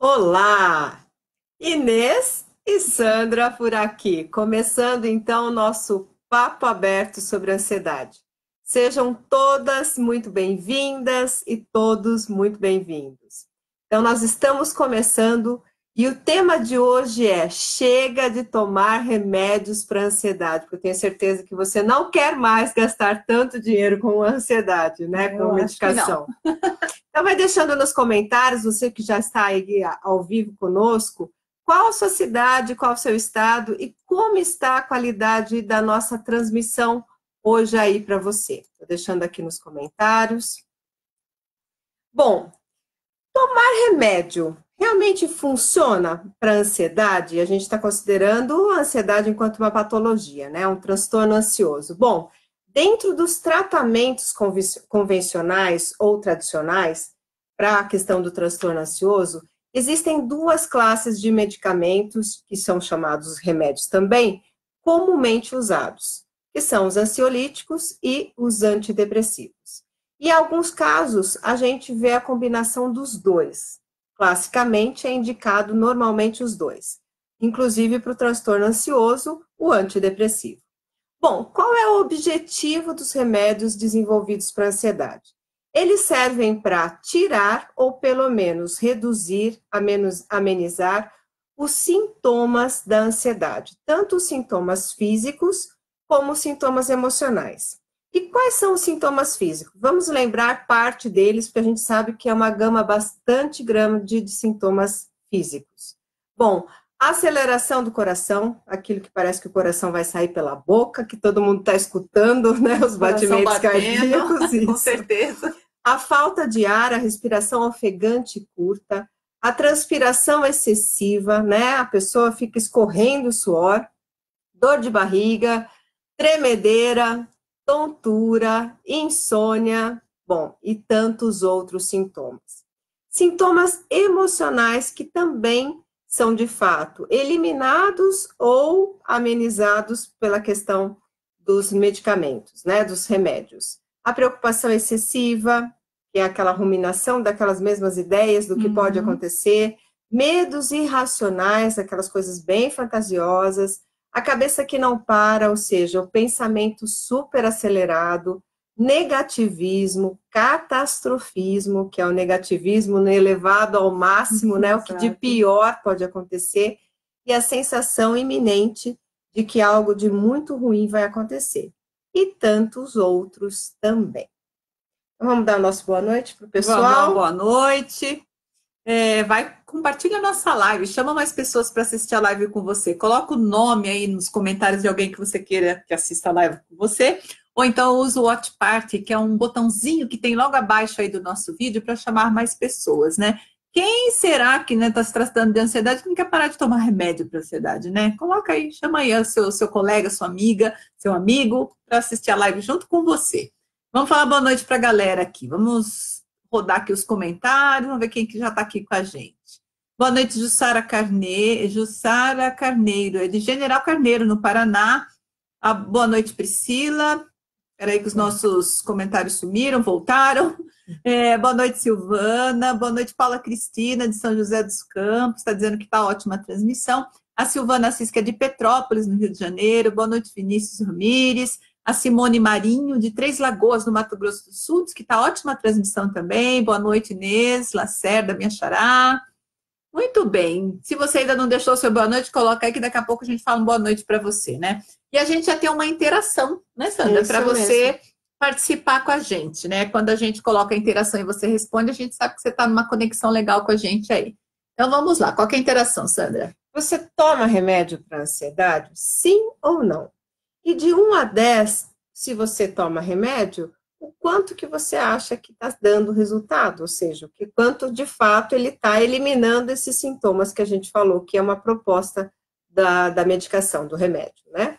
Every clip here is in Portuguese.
Olá, Inês e Sandra por aqui, começando então o nosso papo aberto sobre ansiedade. Sejam todas muito bem-vindas e todos muito bem-vindos. Então, nós estamos começando e o tema de hoje é: chega de tomar remédios para ansiedade, porque eu tenho certeza que você não quer mais gastar tanto dinheiro com ansiedade, né, com Eu acho que não. medicação. Então, vai deixando nos comentários, você que já está aí ao vivo conosco, qual a sua cidade, qual o seu estado e como está a qualidade da nossa transmissão hoje aí para você. Estou deixando aqui nos comentários. Bom, tomar remédio realmente funciona para ansiedade? A gente está considerando a ansiedade enquanto uma patologia, né? Um transtorno ansioso. Bom, dentro dos tratamentos convencionais ou tradicionais para a questão do transtorno ansioso, existem duas classes de medicamentos, que são chamados remédios também, comumente usados, que são os ansiolíticos e os antidepressivos. E em alguns casos, a gente vê a combinação dos dois. Classicamente, é indicado normalmente os dois, inclusive para o transtorno ansioso, o antidepressivo. Bom, qual é o objetivo dos remédios desenvolvidos para a ansiedade? Eles servem para tirar ou pelo menos reduzir, amenizar os sintomas da ansiedade, tanto os sintomas físicos como os sintomas emocionais. E quais são os sintomas físicos? Vamos lembrar parte deles, porque a gente sabe que é uma gama bastante grande de sintomas físicos. Bom, aceleração do coração, aquilo que parece que o coração vai sair pela boca, que todo mundo está escutando, né? Os Coração batimentos batendo, cardíacos, com isso. certeza. A falta de ar, a respiração ofegante e curta, a transpiração excessiva, né? A pessoa fica escorrendo suor, dor de barriga, tremedeira, tontura, insônia, bom, e tantos outros sintomas. Sintomas emocionais que também são, de fato, eliminados ou amenizados pela questão dos medicamentos, né, dos remédios. A preocupação excessiva, que é aquela ruminação daquelas mesmas ideias do que pode acontecer, medos irracionais, aquelas coisas bem fantasiosas, a cabeça que não para, ou seja, o pensamento super acelerado, negativismo, catastrofismo, que é o negativismo elevado ao máximo, né? O que de pior pode acontecer, e a sensação iminente de que algo de muito ruim vai acontecer. E tantos outros também. Então, vamos dar a nossa boa noite para o Vamos dar uma pessoal. boa noite. Compartilha a nossa live, chama mais pessoas para assistir a live com você. Coloca o nome aí nos comentários de alguém que você queira que assista a live com você. Ou então usa o Watch Party, que é um botãozinho que tem logo abaixo aí do nosso vídeo para chamar mais pessoas, né? Quem será que está se tratando de ansiedade que não quer parar de tomar remédio para ansiedade, né? Coloca aí, chama aí o seu colega, sua amiga, seu amigo para assistir a live junto com você. Vamos falar boa noite para a galera aqui. Vamos rodar aqui os comentários, vamos ver quem que já está aqui com a gente. Boa noite, Jussara Carneiro, é de General Carneiro, no Paraná. Boa noite, Priscila. Espera aí que os nossos comentários sumiram, voltaram. Boa noite, Silvana. Boa noite, Paula Cristina, de São José dos Campos. Está dizendo que está ótima a transmissão. A Silvana Assis, que é de Petrópolis, no Rio de Janeiro. Boa noite, Vinícius Ramires. A Simone Marinho, de Três Lagoas, no Mato Grosso do Sul, diz que está ótima a transmissão também. Boa noite, Inês Lacerda, minha xará. Muito bem. Se você ainda não deixou o seu boa noite, coloca aí que daqui a pouco a gente fala um boa noite para você, né? E a gente já tem uma interação, né, Sandra? Para você participar com a gente, né? Quando a gente coloca a interação e você responde, a gente sabe que você está numa conexão legal com a gente aí. Então vamos lá. Qual que é a interação, Sandra? Você toma remédio para ansiedade? Sim ou não? E de 1 a 10, se você toma remédio, o quanto que você acha que está dando resultado? Ou seja, que quanto de fato ele está eliminando esses sintomas que a gente falou, que é uma proposta da medicação, do remédio, né?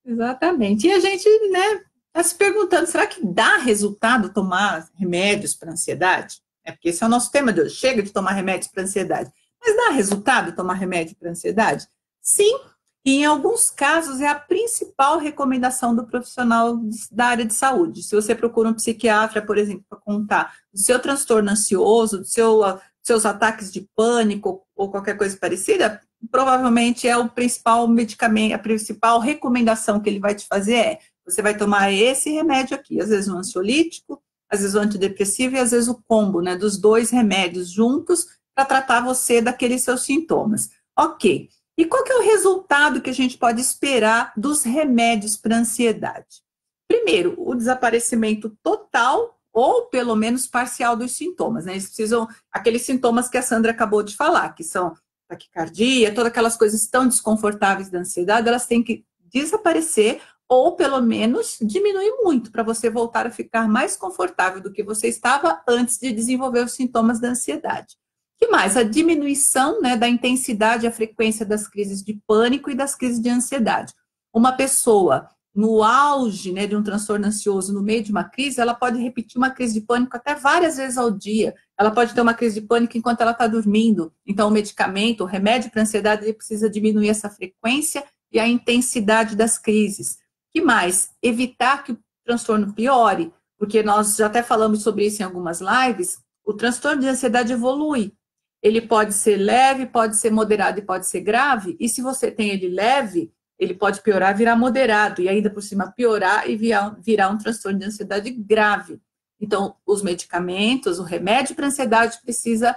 Exatamente. E a gente, né, está se perguntando, será que dá resultado tomar remédios para ansiedade? Porque esse é o nosso tema de hoje. Chega de tomar remédios para ansiedade. Mas dá resultado tomar remédio para ansiedade? Sim, e em alguns casos é a principal recomendação do profissional da área de saúde. Se você procura um psiquiatra, por exemplo, para contar do seu transtorno ansioso, do seu seus ataques de pânico ou qualquer coisa parecida, provavelmente é o principal medicamento, a principal recomendação que ele vai te fazer você vai tomar esse remédio aqui, às vezes um ansiolítico, às vezes o antidepressivo e às vezes o combo, né, dos 2 remédios juntos para tratar você daqueles seus sintomas. Ok. E qual que é o resultado que a gente pode esperar dos remédios para ansiedade? Primeiro, o desaparecimento total ou pelo menos parcial dos sintomas, né? Eles precisam, aqueles sintomas que a Sandra acabou de falar, que são taquicardia, todas aquelas coisas tão desconfortáveis da ansiedade, elas têm que desaparecer ou pelo menos diminuir muito para você voltar a ficar mais confortável do que você estava antes de desenvolver os sintomas da ansiedade. O que mais? A diminuição, né, da intensidade e a frequência das crises de pânico e das crises de ansiedade. Uma pessoa no auge, né, de um transtorno ansioso, no meio de uma crise, ela pode repetir uma crise de pânico até várias vezes ao dia. Ela pode ter uma crise de pânico enquanto ela está dormindo. Então, o medicamento, o remédio para ansiedade, ele precisa diminuir essa frequência e a intensidade das crises. O que mais? Evitar que o transtorno piore, porque nós já até falamos sobre isso em algumas lives, o transtorno de ansiedade evolui. Ele pode ser leve, pode ser moderado e pode ser grave, e se você tem ele leve, ele pode piorar, virar moderado, e ainda por cima piorar e virar um transtorno de ansiedade grave. Então, os medicamentos, o remédio para ansiedade precisa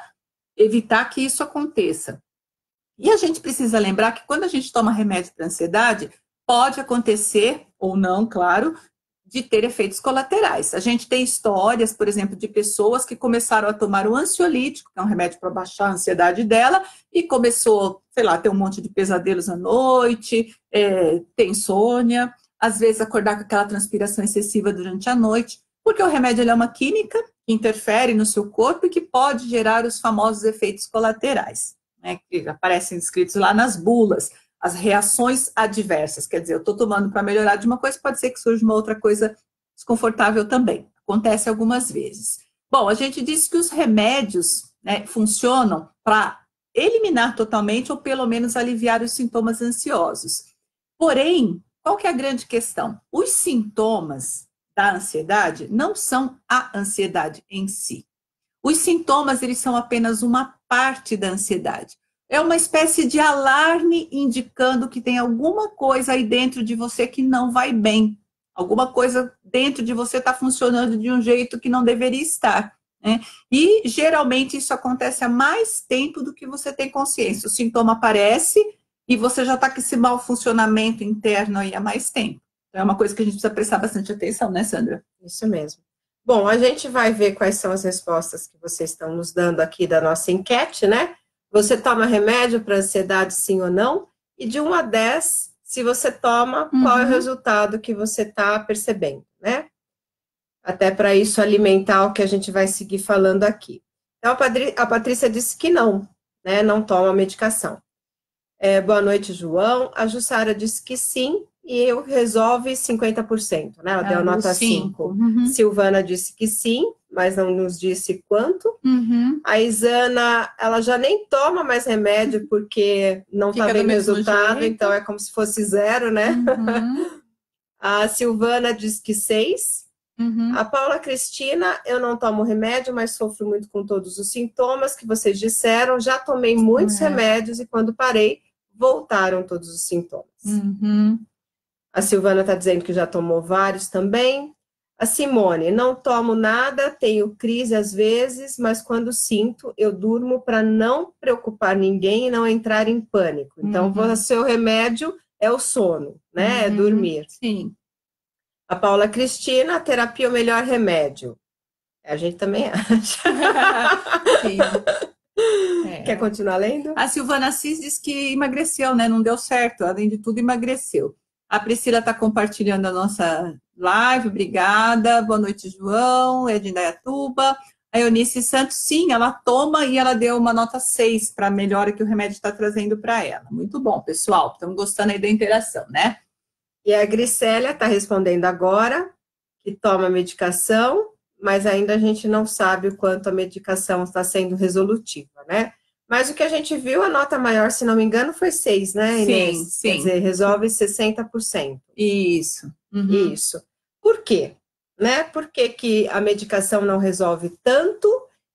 evitar que isso aconteça. E a gente precisa lembrar que quando a gente toma remédio para ansiedade, pode acontecer, ou não, claro, de ter efeitos colaterais. A gente tem histórias, por exemplo, de pessoas que começaram a tomar o ansiolítico, que é um remédio para baixar a ansiedade dela, e começou, sei lá, ter um monte de pesadelos à noite, ter insônia, às vezes acordar com aquela transpiração excessiva durante a noite, porque o remédio é uma química que interfere no seu corpo e que pode gerar os famosos efeitos colaterais, né, que aparecem descritos lá nas bulas. As reações adversas, quer dizer, eu estou tomando para melhorar de uma coisa, pode ser que surja uma outra coisa desconfortável também. Acontece algumas vezes. Bom, a gente disse que os remédios, né, funcionam para eliminar totalmente ou pelo menos aliviar os sintomas ansiosos. Porém, qual que é a grande questão? Os sintomas da ansiedade não são a ansiedade em si. Os sintomas, eles são apenas uma parte da ansiedade. É uma espécie de alarme indicando que tem alguma coisa aí dentro de você que não vai bem. Alguma coisa dentro de você está funcionando de um jeito que não deveria estar, né? E geralmente isso acontece há mais tempo do que você tem consciência. O sintoma aparece e você já está com esse mau funcionamento interno aí há mais tempo. Então, é uma coisa que a gente precisa prestar bastante atenção, né, Sandra? Isso mesmo. Bom, a gente vai ver quais são as respostas que vocês estão nos dando aqui da nossa enquete, né? Você toma remédio para ansiedade, sim ou não? E de 1 a 10, se você toma, qual é o resultado que você está percebendo, né? Até para isso alimentar o que a gente vai seguir falando aqui. Então, a Patrícia disse que não, né? Não toma medicação. Boa noite, João. A Jussara disse que sim, e eu resolve 50%, né? Ela deu nota 5. Silvana disse que sim, mas não nos disse quanto. A Isana, ela já nem toma mais remédio porque não está vendo resultado, jeito. Então é como se fosse 0, né? A Silvana diz que 6. A Paula Cristina, eu não tomo remédio, mas sofro muito com todos os sintomas que vocês disseram. Já tomei muitos remédios e quando parei, voltaram todos os sintomas. A Silvana está dizendo que já tomou vários também. A Simone, não tomo nada, tenho crise às vezes, mas quando sinto, eu durmo para não preocupar ninguém e não entrar em pânico. Então, o seu remédio é o sono, né? É dormir. Sim. A Paula Cristina, a terapia é o melhor remédio. A gente também acha. Sim. Quer continuar lendo? A Silvana Assis diz que emagreceu, né? Não deu certo, além de tudo, emagreceu. A Priscila está compartilhando a nossa live, obrigada. Boa noite, João, é de Indaiatuba. A Eunice Santos, sim, ela toma e ela deu uma nota 6 para a melhora que o remédio está trazendo para ela. Muito bom, pessoal. Estamos gostando aí da interação, né? E a Gricélia está respondendo agora, que toma medicação, mas ainda a gente não sabe o quanto a medicação está sendo resolutiva, né? Mas o que a gente viu, a nota maior, se não me engano, foi 6, né, Inês? Sim. Quer dizer, resolve 60%. Isso. Isso. Por quê? Né? Por que que a medicação não resolve tanto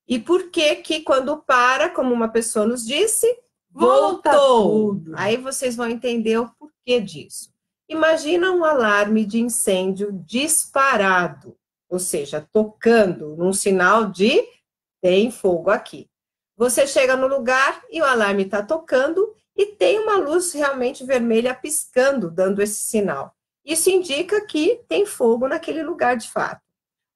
E por que que quando para, como uma pessoa nos disse, Volta voltou? tudo. Aí vocês vão entender o porquê disso. Imagina um alarme de incêndio disparado, ou seja, tocando num sinal de tem fogo aqui. Você chega no lugar e o alarme está tocando e tem uma luz realmente vermelha piscando, dando esse sinal. Isso indica que tem fogo naquele lugar de fato.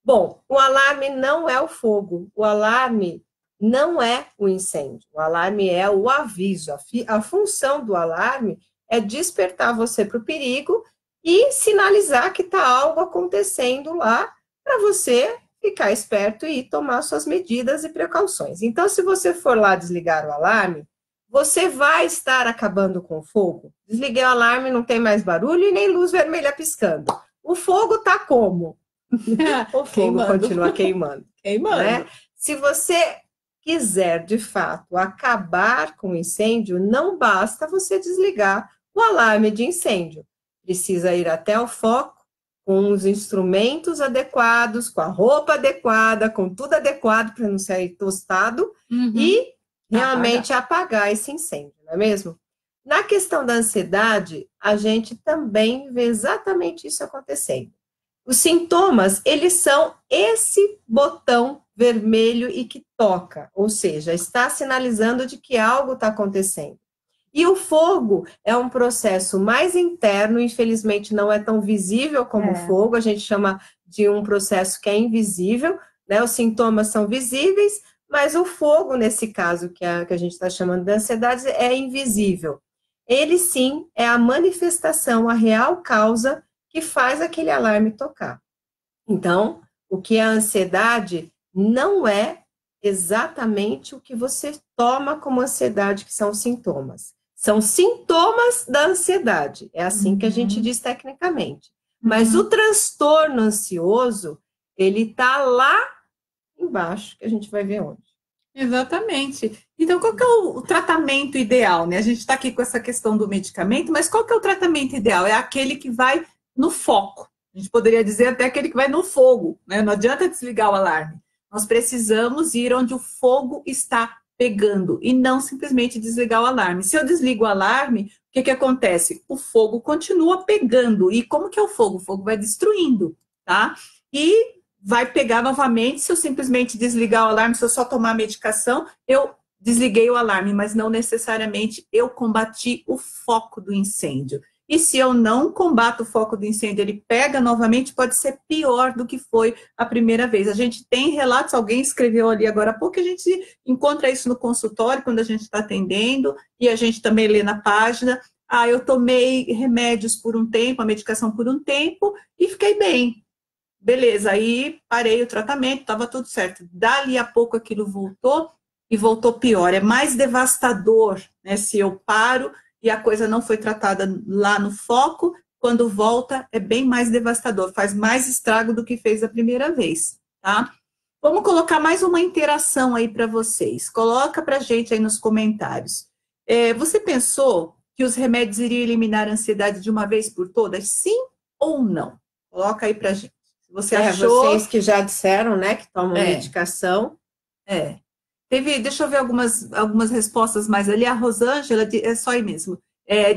Bom, o alarme não é o fogo, o alarme não é o incêndio, o alarme é o aviso. A função do alarme é despertar você para o perigo e sinalizar que está algo acontecendo lá para você ficar esperto e tomar suas medidas e precauções. Então, se você for lá desligar o alarme, você vai estar acabando com o fogo. Desliguei o alarme, não tem mais barulho e nem luz vermelha piscando. O fogo está como? O fogo Queimando. continua queimando. Queimando. Né? Se você quiser, de fato, acabar com o incêndio, não basta você desligar o alarme de incêndio. Precisa ir até o foco com os instrumentos adequados, com a roupa adequada, com tudo adequado para não sair tostado e realmente apagar esse incêndio, não é mesmo? Na questão da ansiedade, a gente também vê exatamente isso acontecendo. Os sintomas, eles são esse botão vermelho e que toca, ou seja, está sinalizando de que algo está acontecendo. E o fogo é um processo mais interno, infelizmente não é tão visível como o fogo, a gente chama de um processo que é invisível, né? Os sintomas são visíveis, mas o fogo, nesse caso que a gente está chamando de ansiedade, é invisível. Ele sim é a manifestação, a real causa que faz aquele alarme tocar. Então, o que é a ansiedade não é exatamente o que você toma como ansiedade, que são os sintomas. São sintomas da ansiedade, é assim que a gente diz tecnicamente. Mas o transtorno ansioso, ele está lá embaixo, que a gente vai ver onde. Exatamente. Então, qual que é o tratamento ideal, né? A gente está aqui com essa questão do medicamento, mas qual que é o tratamento ideal? É aquele que vai no foco. A gente poderia dizer até aquele que vai no fogo, né? Não adianta desligar o alarme. Nós precisamos ir onde o fogo está pegando e não simplesmente desligar o alarme. Se eu desligo o alarme, o que que acontece? O fogo continua pegando. E como que é o fogo? O fogo vai destruindo, tá? E vai pegar novamente. Se eu simplesmente desligar o alarme, se eu só tomar medicação, eu desliguei o alarme, mas não necessariamente eu combati o foco do incêndio. E se eu não combato o foco do incêndio, ele pega novamente, pode ser pior do que foi a primeira vez. A gente tem relatos, alguém escreveu ali agora há pouco, a gente encontra isso no consultório, quando a gente está atendendo, e a gente também lê na página. Ah, eu tomei remédios por um tempo, a medicação por um tempo, e fiquei bem. Beleza, aí parei o tratamento, estava tudo certo. Dali a pouco aquilo voltou, e voltou pior. É mais devastador, né, se eu paro e a coisa não foi tratada lá no foco, quando volta é bem mais devastador, faz mais estrago do que fez a primeira vez, tá? Vamos colocar mais uma interação aí para vocês. Coloca para a gente aí nos comentários. Você pensou que os remédios iriam eliminar a ansiedade de uma vez por todas? Sim ou não? Coloca aí para a gente. Você achou... Vocês que já disseram, né, que tomam medicação. Deixa eu ver algumas respostas mais ali. A Rosângela, é só aí mesmo,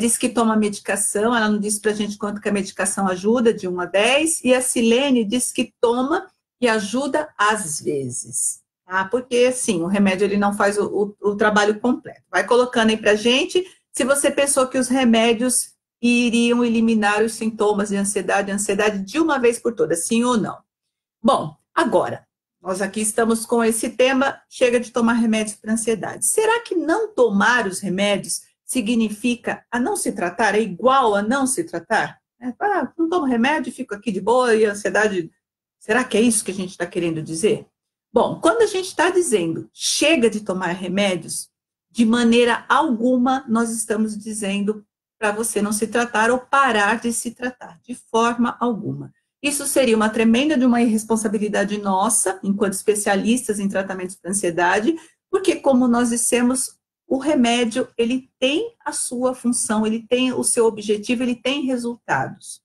disse que toma medicação, ela não disse para a gente quanto que a medicação ajuda, de 1 a 10, e a Silene disse que toma e ajuda às vezes, tá? Porque, sim, o remédio ele não faz o trabalho completo. Vai colocando aí para a gente se você pensou que os remédios iriam eliminar os sintomas de ansiedade de uma vez por todas, sim ou não. Bom, agora... Nós aqui estamos com esse tema, chega de tomar remédios para ansiedade. Será que não tomar os remédios significa a não se tratar? É igual a não se tratar? Não tomo remédio, fico aqui de boa e a ansiedade... Será que é isso que a gente está querendo dizer? Bom, quando a gente está dizendo chega de tomar remédios, de maneira alguma nós estamos dizendo para você não se tratar ou parar de se tratar, de forma alguma. Isso seria uma tremenda de uma irresponsabilidade nossa, enquanto especialistas em tratamentos para ansiedade, porque, como nós dissemos, o remédio, ele tem a sua função, ele tem o seu objetivo, ele tem resultados.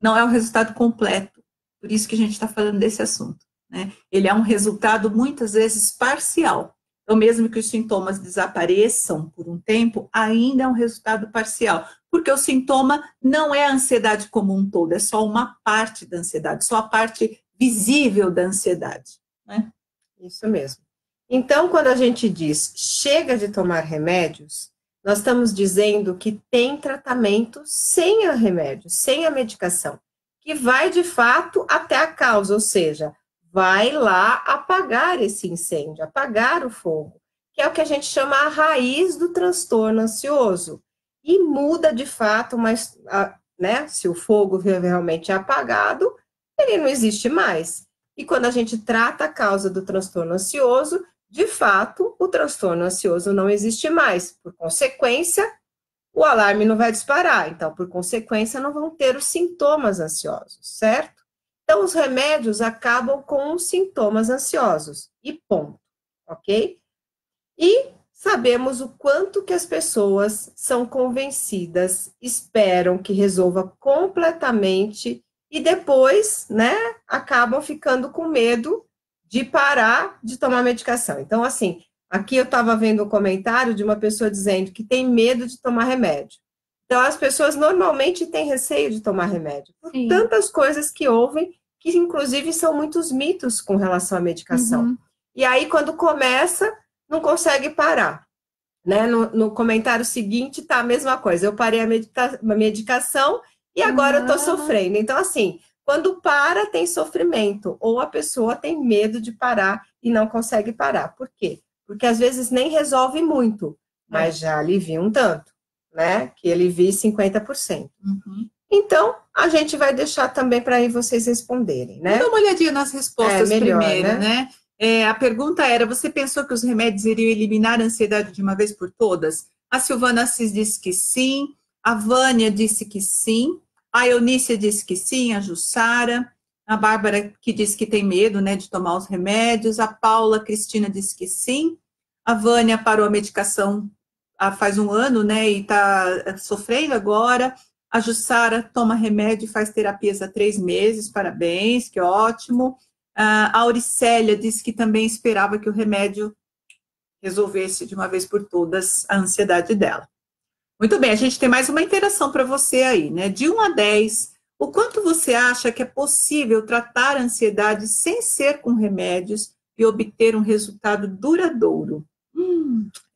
Não é o resultado completo, por isso que a gente está falando desse assunto, né? Ele é um resultado, muitas vezes, parcial. Então, mesmo que os sintomas desapareçam por um tempo, ainda é um resultado parcial, porque o sintoma não é a ansiedade como um todo, é só uma parte da ansiedade, só a parte visível da ansiedade, né? Isso mesmo. Então, quando a gente diz chega de tomar remédios, nós estamos dizendo que tem tratamento sem o remédio, sem a medicação, que vai de fato até a causa, ou seja, vai lá apagar esse incêndio, apagar o fogo, que é o que a gente chama a raiz do transtorno ansioso. E muda de fato, mas, né, se o fogo realmente é apagado, ele não existe mais. E quando a gente trata a causa do transtorno ansioso, de fato, o transtorno ansioso não existe mais. Por consequência, o alarme não vai disparar. Então, por consequência, não vão ter os sintomas ansiosos, certo? Então, os remédios acabam com os sintomas ansiosos. E ponto, ok? E sabemos o quanto que as pessoas são convencidas, esperam que resolva completamente e depois, né, acabam ficando com medo de parar de tomar medicação. Então, assim, aqui eu estava vendo um comentário de uma pessoa dizendo que tem medo de tomar remédio. Então, as pessoas normalmente têm receio de tomar remédio, por Sim. tantas coisas que ouvem, que inclusive são muitos mitos com relação à medicação. Uhum. E aí, quando começa, não consegue parar. Né? No comentário seguinte está a mesma coisa. Eu parei a medicação e agora eu estou sofrendo. Então, assim, quando para, tem sofrimento, ou a pessoa tem medo de parar e não consegue parar. Por quê? Porque às vezes nem resolve muito, mas já alivia um tanto, né? Que alivie 50%. Uhum. Então, a gente vai deixar também para aí vocês responderem, né? Vamos dar uma olhadinha nas respostas melhor, primeiro, né? A pergunta era, você pensou que os remédios iriam eliminar a ansiedade de uma vez por todas? A Silvana Assis disse que sim, a Vânia disse que sim, a Eunícia disse que sim, a Jussara, a Bárbara que disse que tem medo, né, de tomar os remédios, a Paula Cristina disse que sim, a Vânia parou a medicação faz um ano, né, e está sofrendo agora. A Jussara toma remédio e faz terapias há 3 meses, parabéns, que ótimo. A Auricélia disse que também esperava que o remédio resolvesse de uma vez por todas a ansiedade dela. Muito bem, a gente tem mais uma interação para você aí, né? De 1 a 10, o quanto você acha que é possível tratar a ansiedade sem ser com remédios e obter um resultado duradouro?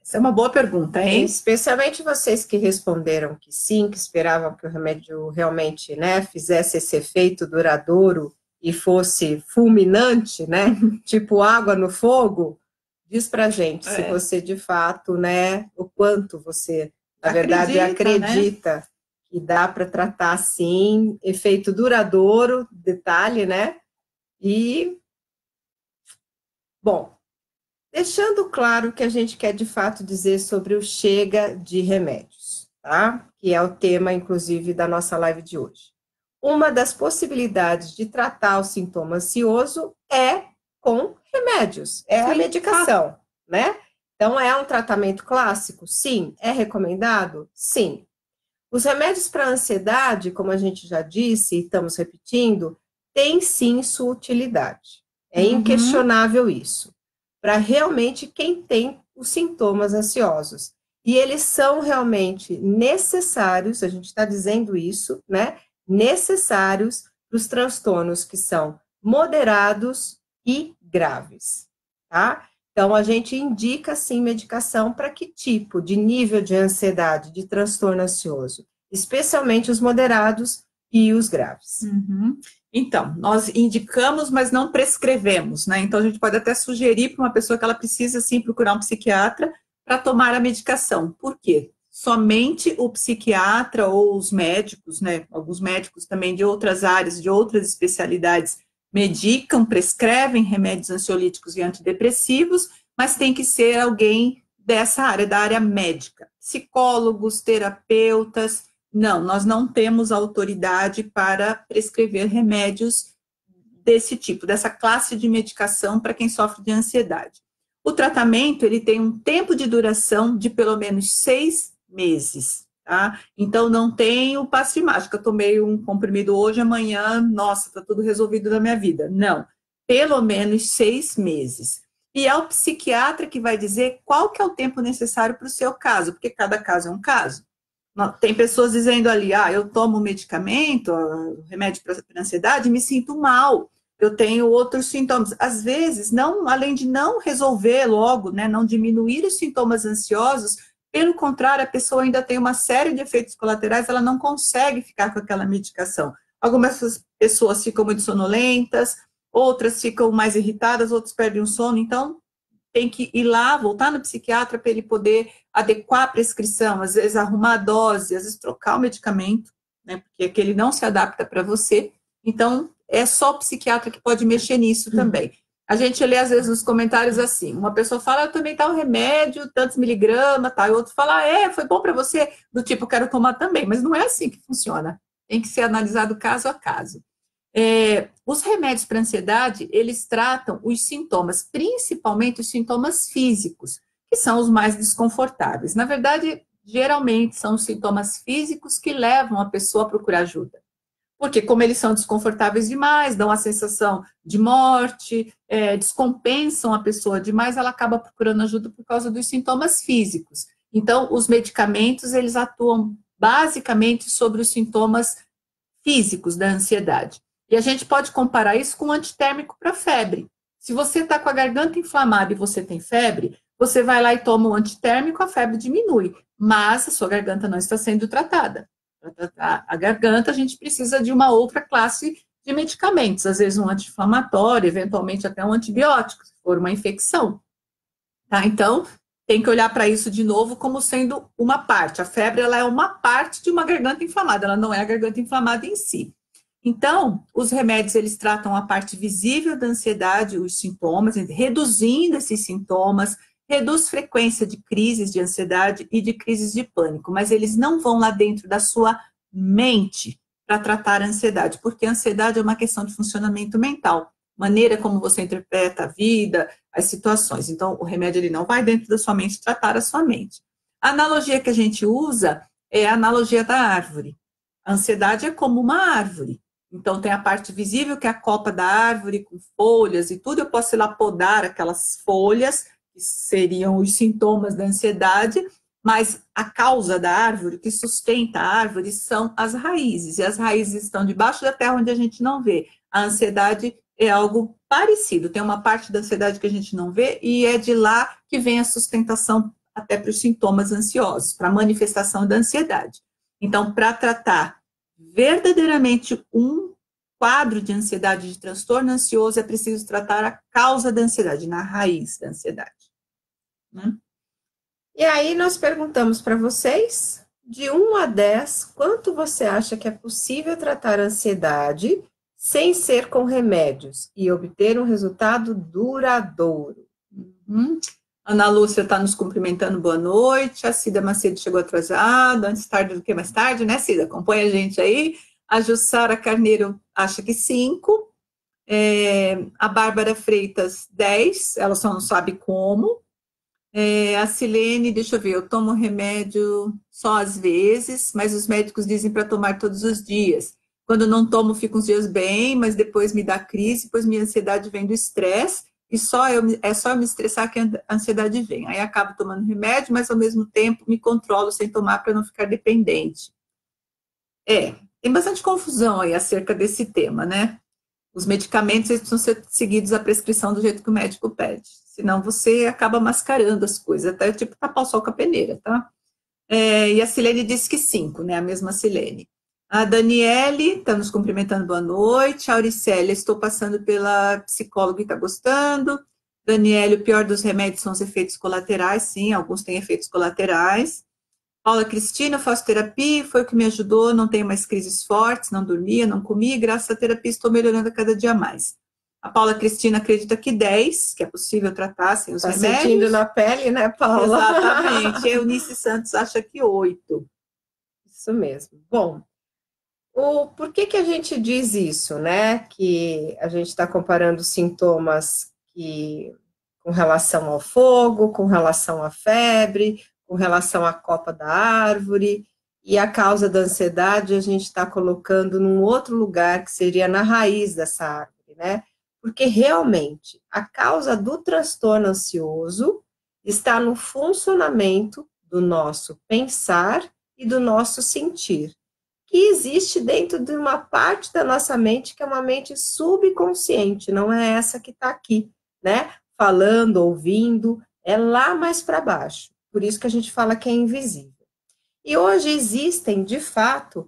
Essa é uma boa pergunta, hein? Especialmente vocês que responderam que sim, que esperavam que o remédio realmente, né, fizesse esse efeito duradouro e fosse fulminante, né, tipo água no fogo. Diz pra gente se você de fato, né, o quanto você, na verdade, acredita, né, que dá para tratar assim, efeito duradouro, detalhe, né? E bom, deixando claro o que a gente quer de fato dizer sobre o chega de remédios, tá? Que é o tema, inclusive, da nossa live de hoje. Uma das possibilidades de tratar o sintoma ansioso é com remédios, é a medicação, né? Então, é um tratamento clássico? Sim. É recomendado? Sim. Os remédios para ansiedade, como a gente já disse e estamos repetindo, têm sim sua utilidade. É inquestionável isso. Para realmente quem tem os sintomas ansiosos. E eles são realmente necessários, a gente está dizendo isso, né? Necessários para os transtornos que são moderados e graves, tá? Então, a gente indica, sim, medicação para que tipo de nível de ansiedade, de transtorno ansioso? Especialmente os moderados e os graves. Então, nós indicamos, mas não prescrevemos, né? Então, a gente pode até sugerir para uma pessoa que ela precisa, sim, procurar um psiquiatra para tomar a medicação. Por quê? Somente o psiquiatra ou os médicos, né? Alguns médicos também de outras áreas, de outras especialidades, medicam, prescrevem remédios ansiolíticos e antidepressivos, mas tem que ser alguém dessa área, da área médica. Psicólogos, terapeutas. Não, nós não temos autoridade para prescrever remédios desse tipo, dessa classe de medicação para quem sofre de ansiedade. O tratamento, ele tem um tempo de duração de pelo menos 6 meses, tá? Então, não tem o passe de mágica, tomei um comprimido hoje, amanhã, nossa, tá tudo resolvido na minha vida. Não. pelo menos 6 meses. E é o psiquiatra que vai dizer qual que é o tempo necessário para o seu caso, porque cada caso é um caso. Tem pessoas dizendo ali, eu tomo medicamento, remédio para ansiedade, e me sinto mal, eu tenho outros sintomas. Às vezes, não, além de não resolver logo, né, não diminuir os sintomas ansiosos, pelo contrário, a pessoa ainda tem uma série de efeitos colaterais, ela não consegue ficar com aquela medicação. Algumas pessoas ficam muito sonolentas, outras ficam mais irritadas, outras perdem o sono, então tem que ir lá, voltar no psiquiatra para ele poder adequar a prescrição, às vezes arrumar a dose, às vezes trocar o medicamento, né, porque aquele não se adapta para você. Então, é só o psiquiatra que pode mexer nisso também. A gente lê, às vezes, nos comentários assim, uma pessoa fala, eu tomei tal remédio, tantos miligramas, tal, e outro fala, foi bom para você, do tipo, quero tomar também, mas não é assim que funciona. Tem que ser analisado caso a caso. Os remédios para ansiedade, eles tratam os sintomas, principalmente os sintomas físicos, que são os mais desconfortáveis. Na verdade, geralmente são os sintomas físicos que levam a pessoa a procurar ajuda. Porque como eles são desconfortáveis demais, dão a sensação de morte, descompensam a pessoa demais, ela acaba procurando ajuda por causa dos sintomas físicos. Então, os medicamentos, eles atuam basicamente sobre os sintomas físicos da ansiedade. E a gente pode comparar isso com um antitérmico para febre. Se você está com a garganta inflamada e você tem febre, você vai lá e toma um antitérmico, a febre diminui, mas a sua garganta não está sendo tratada. Para tratar a garganta, a gente precisa de uma outra classe de medicamentos, às vezes um anti-inflamatório, eventualmente até um antibiótico, se for uma infecção. Tá? Então, tem que olhar para isso de novo como sendo uma parte. A febre, ela é uma parte de uma garganta inflamada, ela não é a garganta inflamada em si. Então, os remédios, eles tratam a parte visível da ansiedade, os sintomas, reduzindo esses sintomas, reduz frequência de crises de ansiedade e de crises de pânico, mas eles não vão lá dentro da sua mente para tratar a ansiedade, porque a ansiedade é uma questão de funcionamento mental, maneira como você interpreta a vida, as situações. Então, o remédio, ele não vai dentro da sua mente tratar a sua mente. A analogia que a gente usa é a analogia da árvore. A ansiedade é como uma árvore. Então, tem a parte visível, que é a copa da árvore, com folhas e tudo. Eu posso ir lá podar aquelas folhas, que seriam os sintomas da ansiedade, mas a causa da árvore, que sustenta a árvore, são as raízes. E as raízes estão debaixo da terra, onde a gente não vê. A ansiedade é algo parecido. Tem uma parte da ansiedade que a gente não vê, e é de lá que vem a sustentação até para os sintomas ansiosos, para a manifestação da ansiedade. Então, para tratar verdadeiramente um quadro de ansiedade, de transtorno ansioso, é preciso tratar a causa da ansiedade, na raiz da ansiedade. Né? E aí nós perguntamos para vocês, de 1 a 10, quanto você acha que é possível tratar a ansiedade sem ser com remédios e obter um resultado duradouro? Ana Lúcia está nos cumprimentando, boa noite. A Cida Macedo chegou atrasada, antes tarde do que mais tarde, né, Cida? Acompanha a gente aí. A Jussara Carneiro acha que 5. A Bárbara Freitas, 10. Ela só não sabe como. A Silene, deixa eu ver, eu tomo remédio só às vezes, mas os médicos dizem para tomar todos os dias. Quando não tomo, fico uns dias bem, mas depois me dá crise, pois minha ansiedade vem do estresse. E é só eu me estressar que a ansiedade vem. Aí acabo tomando remédio, mas ao mesmo tempo me controlo sem tomar para não ficar dependente. Tem bastante confusão aí acerca desse tema, né? Os medicamentos, eles precisam ser seguidos a prescrição do jeito que o médico pede. Senão você acaba mascarando as coisas, até tipo tapar o sol com a peneira, tá? E a Silene disse que 5, né? A mesma Silene. A Daniele está nos cumprimentando, boa noite. A Auricélia, estou passando pela psicóloga e está gostando. Daniele, o pior dos remédios são os efeitos colaterais, sim, alguns têm efeitos colaterais. Paula Cristina, faço terapia, foi o que me ajudou, não tenho mais crises fortes, não dormia, não comia, e graças à terapia estou melhorando a cada dia mais. A Paula Cristina acredita que 10, que é possível tratar sem os remédios. Está sentindo na pele, né, Paula? Exatamente. A Eunice Santos acha que 8. Isso mesmo. Bom, por que a gente diz isso, né? Que a gente está comparando sintomas com relação ao fogo, com relação à febre, com relação à copa da árvore, e a causa da ansiedade a gente está colocando num outro lugar, que seria na raiz dessa árvore, né? porque realmente a causa do transtorno ansioso está no funcionamento do nosso pensar e do nosso sentir, que existe dentro de uma parte da nossa mente que é uma mente subconsciente, não é essa que está aqui, né? Falando, ouvindo, é lá mais para baixo. Por isso que a gente fala que é invisível. E hoje existem, de fato,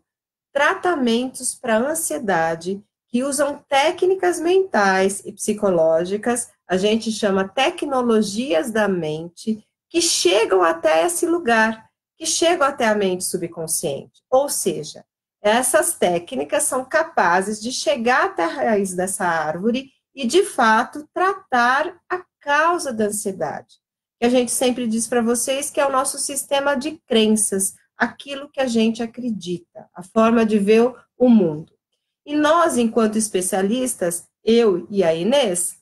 tratamentos para ansiedade que usam técnicas mentais e psicológicas, a gente chama tecnologias da mente, que chegam até esse lugar, que chegam até a mente subconsciente. Ou seja, essas técnicas são capazes de chegar até a raiz dessa árvore e, de fato, tratar a causa da ansiedade. Que a gente sempre diz para vocês que é o nosso sistema de crenças, aquilo que a gente acredita, a forma de ver o mundo. E nós, enquanto especialistas, eu e a Inês,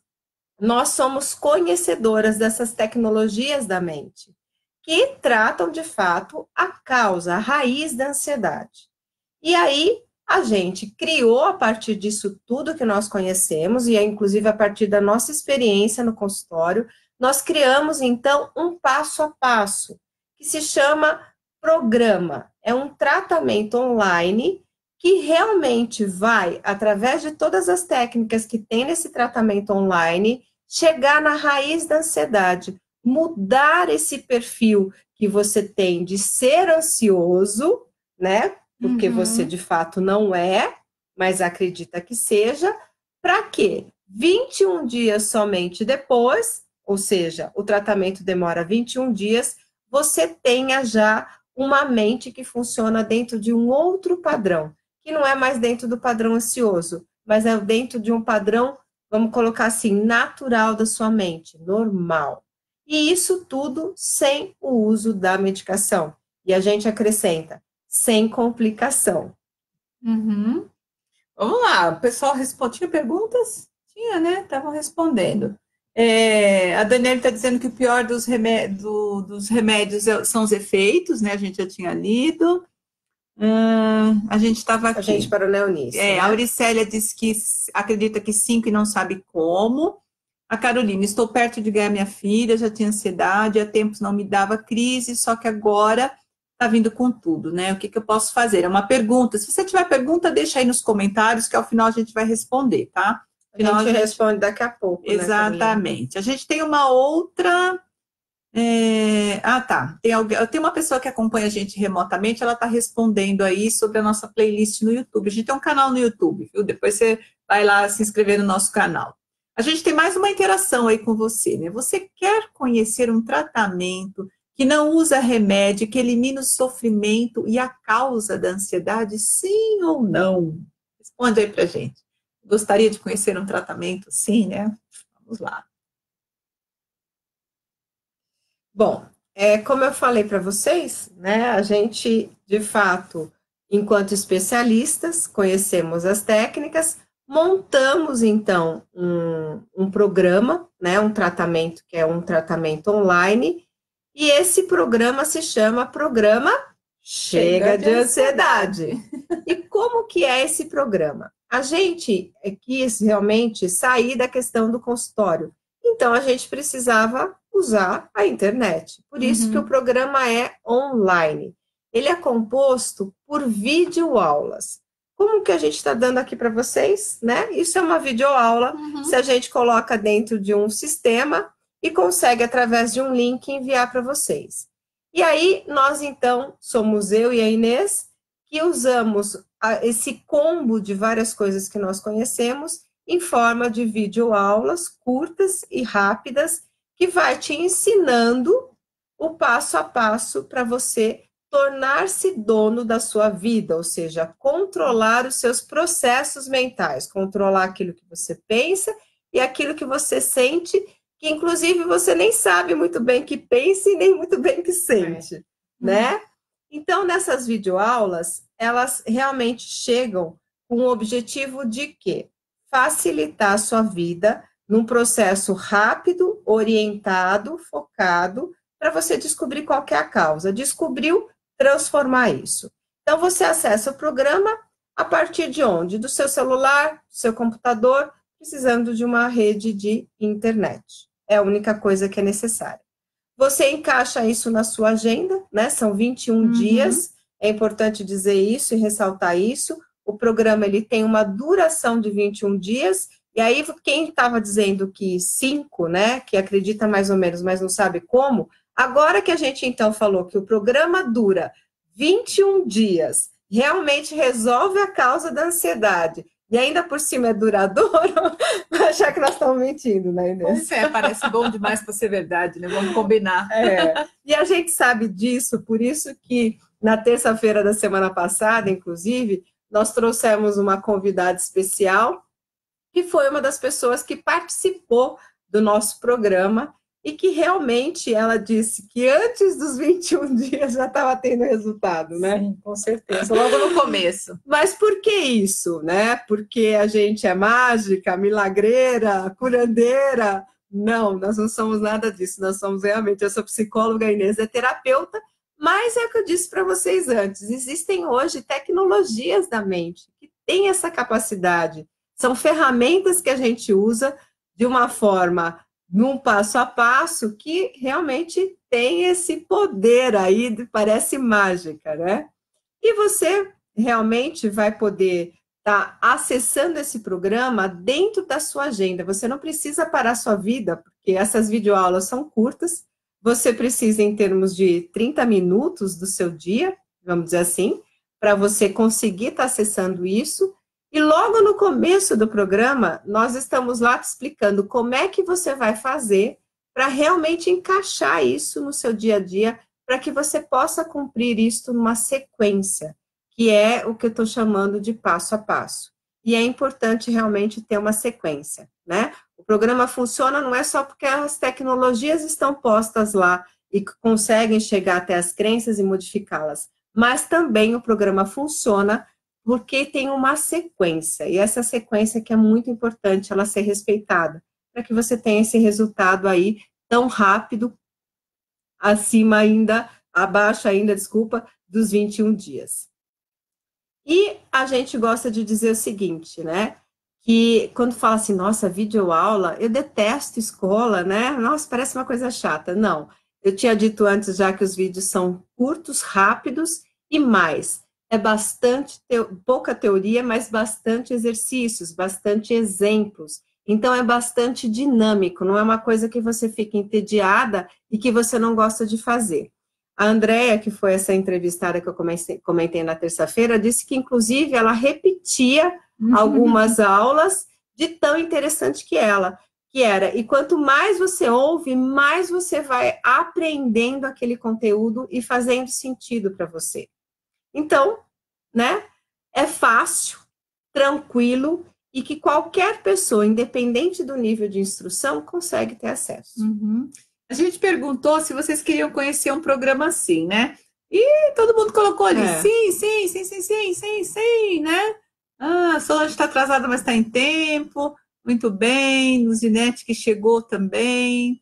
nós somos conhecedoras dessas tecnologias da mente, que tratam, de fato, a causa, a raiz da ansiedade. E aí, a gente criou, a partir disso tudo que nós conhecemos, e é inclusive a partir da nossa experiência no consultório, nós criamos, então, um passo a passo, que se chama programa. É um tratamento online que realmente vai, através de todas as técnicas que tem nesse tratamento online, chegar na raiz da ansiedade, mudar esse perfil que você tem de ser ansioso, né? Porque você de fato não é, mas acredita que seja, para quê? 21 dias somente depois, ou seja, o tratamento demora 21 dias, você tenha já uma mente que funciona dentro de um outro padrão, que não é mais dentro do padrão ansioso, mas é dentro de um padrão, vamos colocar assim, natural da sua mente, normal. E isso tudo sem o uso da medicação. E a gente acrescenta, sem complicação. Uhum. Vamos lá, o pessoal tinha perguntas? Tinha, né? Estavam respondendo. A Daniela está dizendo que o pior dos remédios são os efeitos, né? A gente já tinha lido. A gente estava aqui. A gente parou na Eunice. Né? A Auricélia disse que acredita que 5 e não sabe como. A Carolina, estou perto de ganhar minha filha, já tinha ansiedade, há tempos não me dava crise, só que agora está vindo com tudo, né? O que eu posso fazer? É uma pergunta. Se você tiver pergunta, deixa aí nos comentários, que ao final a gente vai responder, tá? A gente responde daqui a pouco. Exatamente. Né, a gente tem uma outra. Tá. Tem uma pessoa que acompanha a gente remotamente, ela está respondendo aí sobre a nossa playlist no YouTube. A gente tem um canal no YouTube, viu? Depois você vai lá se inscrever no nosso canal. A gente tem mais uma interação aí com você, né? Você quer conhecer um tratamento que não usa remédio, que elimina o sofrimento e a causa da ansiedade, sim ou não? Responde aí pra gente. Gostaria de conhecer um tratamento? Sim, né? Vamos lá. Bom, como eu falei para vocês, né? A gente, de fato, enquanto especialistas, conhecemos as técnicas, montamos, então, um programa, né? Um tratamento que é um tratamento online, e esse programa se chama Programa Chega de Ansiedade. E como que é esse programa? A gente quis realmente sair da questão do consultório. Então, a gente precisava usar a internet. Por isso que o programa é online. Ele é composto por videoaulas. Como que a gente está dando aqui para vocês, né? Isso é uma videoaula, se a gente coloca dentro de um sistema e consegue, através de um link, enviar para vocês. E aí, nós, então, somos eu e a Inês, que usamos esse combo de várias coisas que nós conhecemos em forma de videoaulas curtas e rápidas, que vai te ensinando o passo a passo para você tornar-se dono da sua vida, ou seja, controlar os seus processos mentais, controlar aquilo que você pensa e aquilo que você sente, que inclusive você nem sabe muito bem que pensa e nem muito bem que sente, né? Então, nessas videoaulas, elas realmente chegam com o objetivo de quê? Facilitar a sua vida num processo rápido, orientado, focado, para você descobrir qual que é a causa. Descobriu, transformar isso. Então, você acessa o programa a partir de onde? Do seu celular, do seu computador, precisando de uma rede de internet. É a única coisa que é necessária. Você encaixa isso na sua agenda, né? São 21 dias, é importante dizer isso e ressaltar isso. O programa ele tem uma duração de 21 dias, e aí quem estava dizendo que 5, né, que acredita mais ou menos, mas não sabe como, agora que a gente então falou que o programa dura 21 dias, realmente resolve a causa da ansiedade, e ainda por cima é duradouro, vai achar que nós estamos mentindo, né, Inês? Pois é, parece bom demais para ser verdade, né? Vamos combinar. E a gente sabe disso, por isso que na terça-feira da semana passada, inclusive, nós trouxemos uma convidada especial, que foi uma das pessoas que participou do nosso programa e que realmente ela disse que antes dos 21 dias já estava tendo resultado, né? Sim, com certeza, logo no começo. Mas por que isso, né? Porque a gente é mágica, milagreira, curandeira? Não, nós não somos nada disso, nós somos realmente, eu sou psicóloga, a Inês é terapeuta, mas é o que eu disse para vocês antes, existem hoje tecnologias da mente que têm essa capacidade. São ferramentas que a gente usa de uma forma, num passo a passo, que realmente tem esse poder aí, parece mágica, né? E você realmente vai poder estar acessando esse programa dentro da sua agenda. Você não precisa parar a sua vida, porque essas videoaulas são curtas. Você precisa, em termos de 30 minutos do seu dia, vamos dizer assim, para você conseguir estar acessando isso. E logo no começo do programa, nós estamos lá te explicando como é que você vai fazer para realmente encaixar isso no seu dia a dia, para que você possa cumprir isso numa sequência, que é o que eu estou chamando de passo a passo. E é importante realmente ter uma sequência, né? O programa funciona não é só porque as tecnologias estão postas lá e conseguem chegar até as crenças e modificá-las, mas também o programa funciona porque tem uma sequência, e essa sequência que é muito importante ela ser respeitada, para que você tenha esse resultado aí tão rápido, abaixo ainda, desculpa, dos 21 dias. E a gente gosta de dizer o seguinte, né, que quando fala assim, nossa, videoaula, eu detesto escola, né, nossa, parece uma coisa chata. Não, eu tinha dito antes já que os vídeos são curtos, rápidos e mais. É bastante, pouca teoria, mas bastante exercícios, bastante exemplos. Então, é bastante dinâmico, não é uma coisa que você fica entediada e que você não gosta de fazer. A Andrea, que foi essa entrevistada que eu comentei na terça-feira, disse que, inclusive, ela repetia algumas aulas de tão interessante que era. E quanto mais você ouve, mais você vai aprendendo aquele conteúdo e fazendo sentido para você. Então, né, é fácil, tranquilo e que qualquer pessoa, independente do nível de instrução, consegue ter acesso. A gente perguntou se vocês queriam conhecer um programa assim, né? E todo mundo colocou ali, sim, né? Ah, a Solange está atrasada, mas está em tempo. Muito bem, Luzinete que chegou também.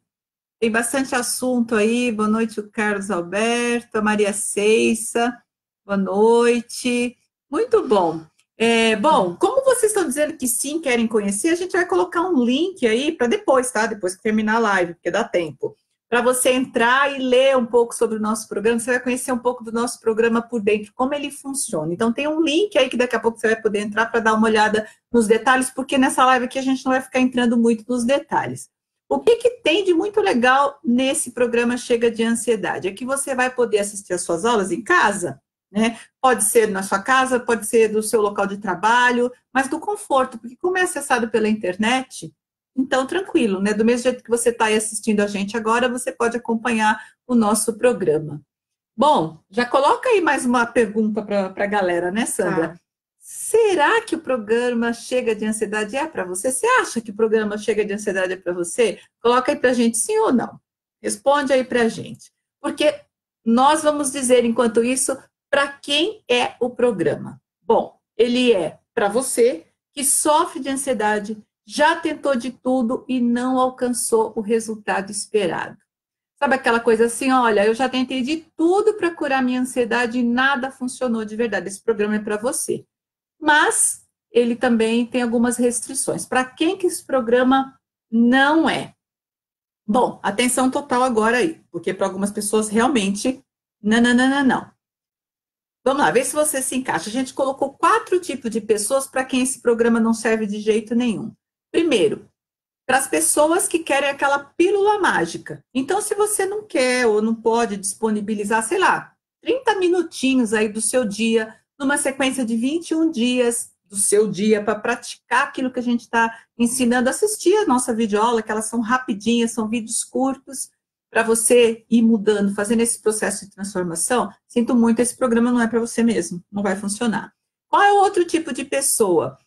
Tem bastante assunto aí. Boa noite, o Carlos Alberto, a Maria Ceissa. Boa noite. Muito bom. Bom, como vocês estão dizendo que sim, querem conhecer, a gente vai colocar um link aí para depois, tá? Depois que terminar a live, porque dá tempo. Para você entrar e ler um pouco sobre o nosso programa, você vai conhecer um pouco do nosso programa por dentro, como ele funciona. Então, tem um link aí que daqui a pouco você vai poder entrar para dar uma olhada nos detalhes, porque nessa live aqui a gente não vai ficar entrando muito nos detalhes. O que tem de muito legal nesse programa Chega de Ansiedade? É que você vai poder assistir as suas aulas em casa, né? Pode ser na sua casa, pode ser do seu local de trabalho, mas do conforto, porque como é acessado pela internet, então tranquilo, né? Do mesmo jeito que você está aí assistindo a gente agora, você pode acompanhar o nosso programa. Bom, já coloca aí mais uma pergunta para a galera, né, Sandra? Será que o programa Chega de Ansiedade é para você? Você acha que o programa Chega de Ansiedade é para você? Coloca aí para a gente sim ou não. Responde aí para a gente. Porque nós vamos dizer, enquanto isso, para quem é o programa? Bom, ele é para você que sofre de ansiedade, já tentou de tudo e não alcançou o resultado esperado. Sabe aquela coisa assim, olha, eu já tentei de tudo para curar minha ansiedade e nada funcionou de verdade. Esse programa é para você. Mas ele também tem algumas restrições. Para quem que esse programa não é? Bom, atenção total agora aí, porque para algumas pessoas realmente, não, não, não, não, não. Vamos lá, ver se você se encaixa. A gente colocou 4 tipos de pessoas para quem esse programa não serve de jeito nenhum. Primeiro, para as pessoas que querem aquela pílula mágica. Então, se você não quer ou não pode disponibilizar, sei lá, 30 minutinhos aí do seu dia, numa sequência de 21 dias do seu dia, para praticar aquilo que a gente está ensinando, assistir a nossa videoaula, que elas são rapidinhas, são vídeos curtos, para você ir mudando, fazendo esse processo de transformação, sinto muito, esse programa não é para você mesmo, não vai funcionar. Qual é o outro tipo de pessoa?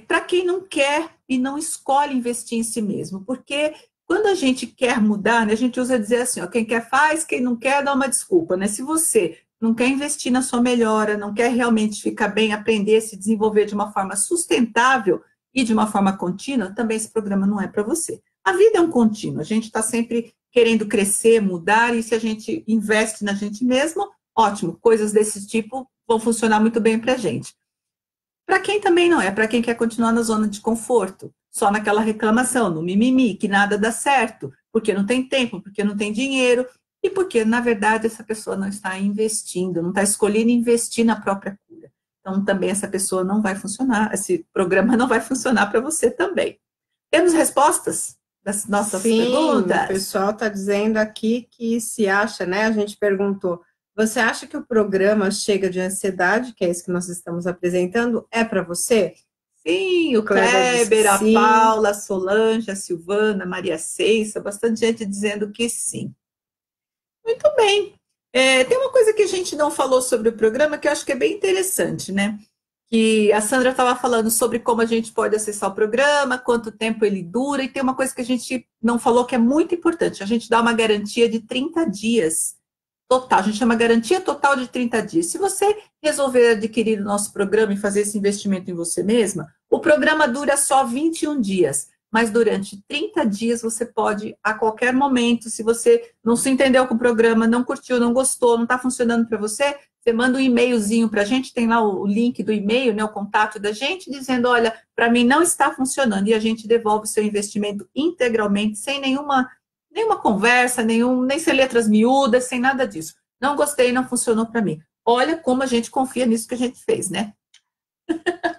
Para quem não quer e não escolhe investir em si mesmo, porque quando a gente quer mudar, né, a gente usa dizer assim, ó, quem quer faz, quem não quer dá uma desculpa, né? Se você não quer investir na sua melhora, não quer realmente ficar bem, aprender, se desenvolver de uma forma sustentável e de uma forma contínua, também esse programa não é para você. A vida é um contínuo, a gente está sempre querendo crescer, mudar, e se a gente investe na gente mesmo, ótimo, coisas desse tipo vão funcionar muito bem para a gente. Para quem também não é, para quem quer continuar na zona de conforto, só naquela reclamação, no mimimi, que nada dá certo, porque não tem tempo, porque não tem dinheiro, e porque, na verdade, essa pessoa não está investindo, não está escolhendo investir na própria cura. Então, também essa pessoa não vai funcionar, esse programa não vai funcionar para você também. Temos respostas das nossas perguntas? O pessoal está dizendo aqui que se acha, né? A gente perguntou, você acha que o programa Chega de Ansiedade, que é esse que nós estamos apresentando, é para você? Sim, o Kleber, a Paula, a Solange, a Silvana, a Maria Ceissa, bastante gente dizendo que sim. Muito bem. Tem uma coisa que a gente não falou sobre o programa que eu acho que é bem interessante, né? Que a Sandra estava falando sobre como a gente pode acessar o programa, quanto tempo ele dura, e tem uma coisa que a gente não falou que é muito importante, a gente dá uma garantia de 30 dias total, a gente chama garantia total de 30 dias. Se você resolver adquirir o nosso programa e fazer esse investimento em você mesma, o programa dura só 21 dias, mas durante 30 dias você pode, a qualquer momento, se você não se entendeu com o programa, não curtiu, não gostou, não está funcionando para você, você manda um e-mailzinho para a gente, tem lá o link do e-mail, né, o contato da gente, dizendo, olha, para mim não está funcionando, e a gente devolve o seu investimento integralmente, sem nenhuma conversa, nem ser letras miúdas, sem nada disso. Não gostei, não funcionou para mim. Olha como a gente confia nisso que a gente fez, né?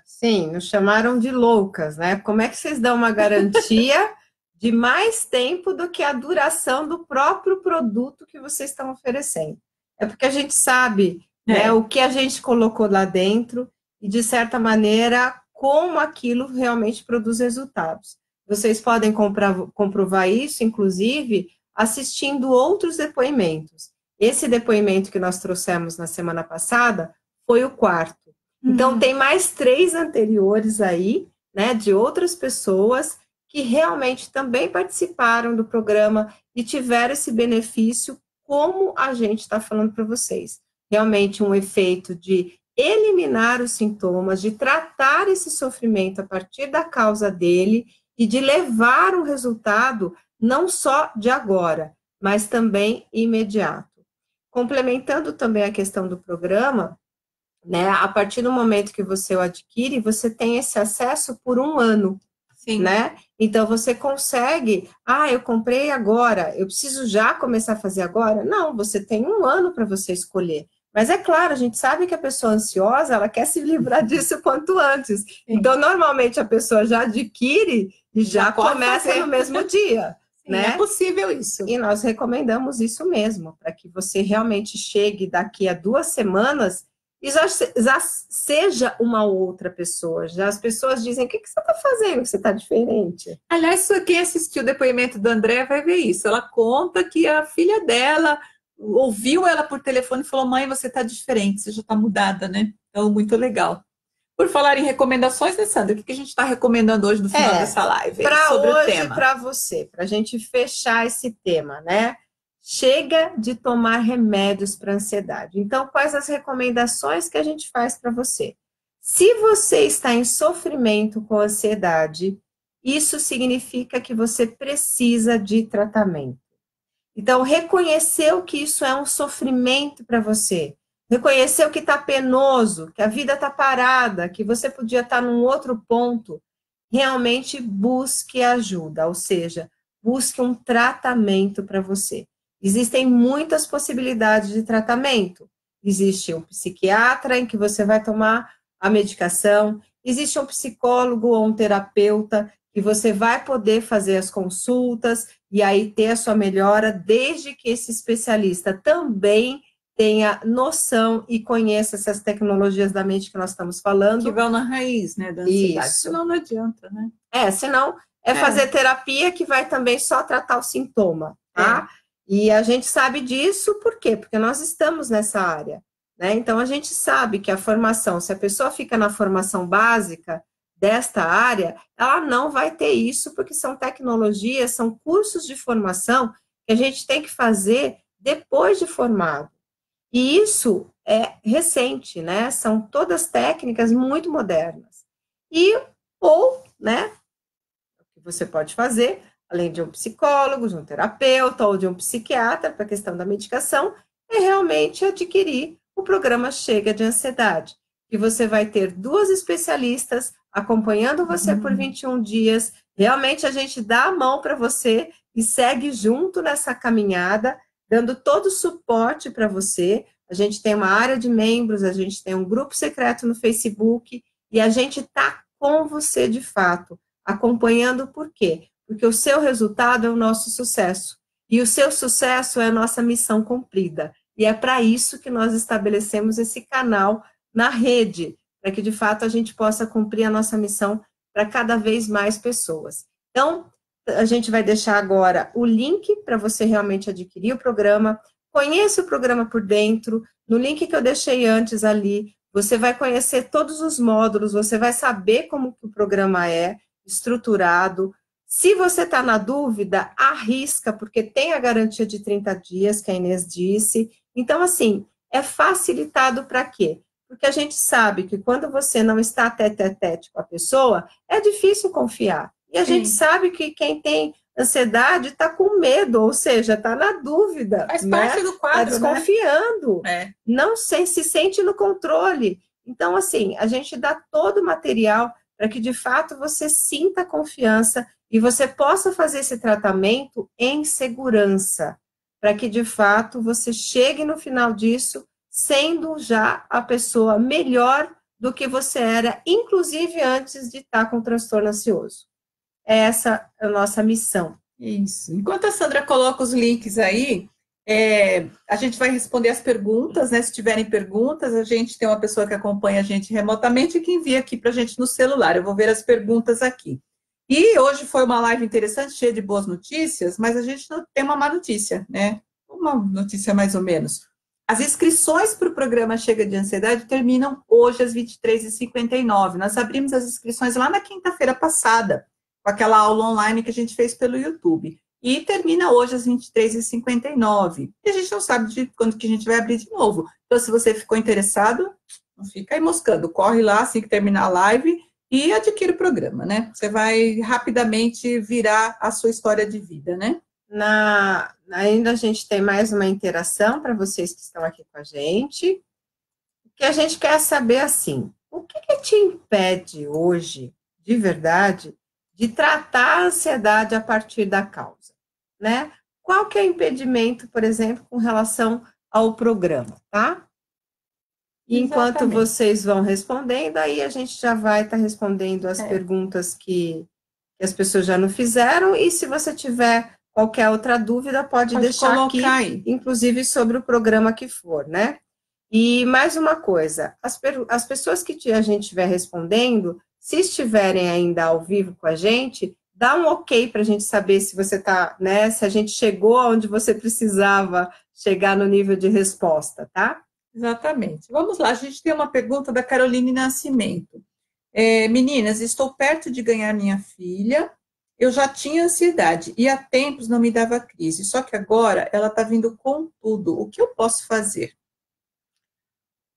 Sim, nos chamaram de loucas, né? Como é que vocês dão uma garantia de mais tempo do que a duração do próprio produto que vocês estão oferecendo? É porque a gente sabe, né, o que a gente colocou lá dentro e, de certa maneira, como aquilo realmente produz resultados. Vocês podem comprovar isso, inclusive, assistindo outros depoimentos. Esse depoimento que nós trouxemos na semana passada foi o 4º. Então, tem mais 3 anteriores aí, né, de outras pessoas que realmente também participaram do programa e tiveram esse benefício, como a gente está falando para vocês. Realmente um efeito de eliminar os sintomas, de tratar esse sofrimento a partir da causa dele e de levar um resultado não só de agora, mas também imediato. Complementando também a questão do programa, né, a partir do momento que você o adquire, você tem esse acesso por 1 ano. Sim. Né? Então, você consegue, eu comprei agora, eu preciso já começar a fazer agora? Não, você tem 1 ano para você escolher. Mas é claro, a gente sabe que a pessoa ansiosa, ela quer se livrar disso quanto antes. Sim. Então, normalmente, a pessoa já adquire e já começa no mesmo dia. Sim, né? É possível isso. E nós recomendamos isso mesmo, para que você realmente chegue daqui a 2 semanas e já seja uma outra pessoa. Já as pessoas dizem, o que você está fazendo que você está diferente? Aliás, quem assistiu o depoimento do André vai ver isso. Ela conta que a filha dela ouviu ela por telefone e falou, mãe, você está diferente, você já está mudada, né? Então, muito legal. Por falar em recomendações, né, Sandra? O que a gente está recomendando hoje no final dessa live? Para hoje, para você, para a gente fechar esse tema, né? Chega de tomar remédios para ansiedade. Então, quais as recomendações que a gente faz para você? Se você está em sofrimento com ansiedade, isso significa que você precisa de tratamento. Então, reconheceu que isso é um sofrimento para você, reconhecer o que está penoso, que a vida está parada, que você podia estar num outro ponto, realmente busque ajuda, ou seja, busque um tratamento para você. Existem muitas possibilidades de tratamento. Existe um psiquiatra em que você vai tomar a medicação, existe um psicólogo ou um terapeuta que você vai poder fazer as consultas e aí ter a sua melhora, desde que esse especialista também tenha noção e conheça essas tecnologias da mente que nós estamos falando. Que vão na raiz, né, da ansiedade. Isso. Senão não adianta, né? Senão fazer terapia que vai também só tratar o sintoma, tá? E a gente sabe disso, por quê? Porque nós estamos nessa área, né? Então, a gente sabe que a formação, se a pessoa fica na formação básica desta área, ela não vai ter isso, porque são tecnologias, são cursos de formação que a gente tem que fazer depois de formado. E isso é recente, né? São todas técnicas muito modernas. Né? O que você pode fazer, além de um psicólogo, de um terapeuta ou de um psiquiatra, para a questão da medicação, é realmente adquirir o programa Chega de Ansiedade, que você vai ter 2 especialistas acompanhando você por 21 dias. Realmente a gente dá a mão para você e segue junto nessa caminhada, dando todo o suporte para você. A gente tem uma área de membros, a gente tem um grupo secreto no Facebook e a gente está com você de fato, acompanhando por quê? Porque o seu resultado é o nosso sucesso. E o seu sucesso é a nossa missão cumprida. E é para isso que nós estabelecemos esse canal na rede, para que de fato a gente possa cumprir a nossa missão para cada vez mais pessoas. Então, a gente vai deixar agora o link para você realmente adquirir o programa. Conheça o programa por dentro, no link que eu deixei antes ali, você vai conhecer todos os módulos, você vai saber como que o programa é estruturado. Se você está na dúvida, arrisca, porque tem a garantia de 30 dias, que a Inês disse. Então, assim, é facilitado para quê? Porque a gente sabe que quando você não está tete-a-tete com a pessoa, é difícil confiar. E a gente sabe que quem tem ansiedade está com medo, ou seja, está na dúvida. Faz parte do quadro, está desconfiando, né? Não se sente no controle. Então, assim, a gente dá todo o material para que, de fato, você sinta confiança e você possa fazer esse tratamento em segurança, para que, de fato, você chegue no final disso sendo já a pessoa melhor do que você era, inclusive antes de estar com transtorno ansioso. Essa é a nossa missão. Isso. Enquanto a Sandra coloca os links aí, a gente vai responder as perguntas, né? Se tiverem perguntas, a gente tem uma pessoa que acompanha a gente remotamente e que envia aqui para a gente no celular. Eu vou ver as perguntas aqui. E hoje foi uma live interessante, cheia de boas notícias, mas a gente não tem uma má notícia, né? Uma notícia mais ou menos. As inscrições para o programa Chega de Ansiedade terminam hoje às 23h59. Nós abrimos as inscrições lá na quinta-feira passada, com aquela aula online que a gente fez pelo YouTube. E termina hoje às 23h59. E a gente não sabe de quando que a gente vai abrir de novo. Então, se você ficou interessado, não fica aí moscando. Corre lá assim que terminar a live e adquire o programa, né? Você vai rapidamente virar a sua história de vida, né? Ainda a gente tem mais uma interação para vocês que estão aqui com a gente. O que a gente quer saber, assim, o que te impede hoje, de verdade, de tratar a ansiedade a partir da causa, né? Qual que é o impedimento, por exemplo, com relação ao programa, tá? E enquanto vocês vão respondendo, aí a gente já vai estar respondendo as perguntas que as pessoas já não fizeram, e se você tiver qualquer outra dúvida, pode deixar aqui, aí, inclusive sobre o programa que for, né? E mais uma coisa, as pessoas que a gente estiver respondendo, se estiverem ainda ao vivo com a gente, dá um ok para a gente saber se você está, né, se a gente chegou aonde você precisava chegar no nível de resposta, tá? Exatamente. Vamos lá, a gente tem uma pergunta da Caroline Nascimento. Meninas, estou perto de ganhar minha filha, eu já tinha ansiedade e há tempos não me dava crise, só que agora ela está vindo com tudo. O que eu posso fazer?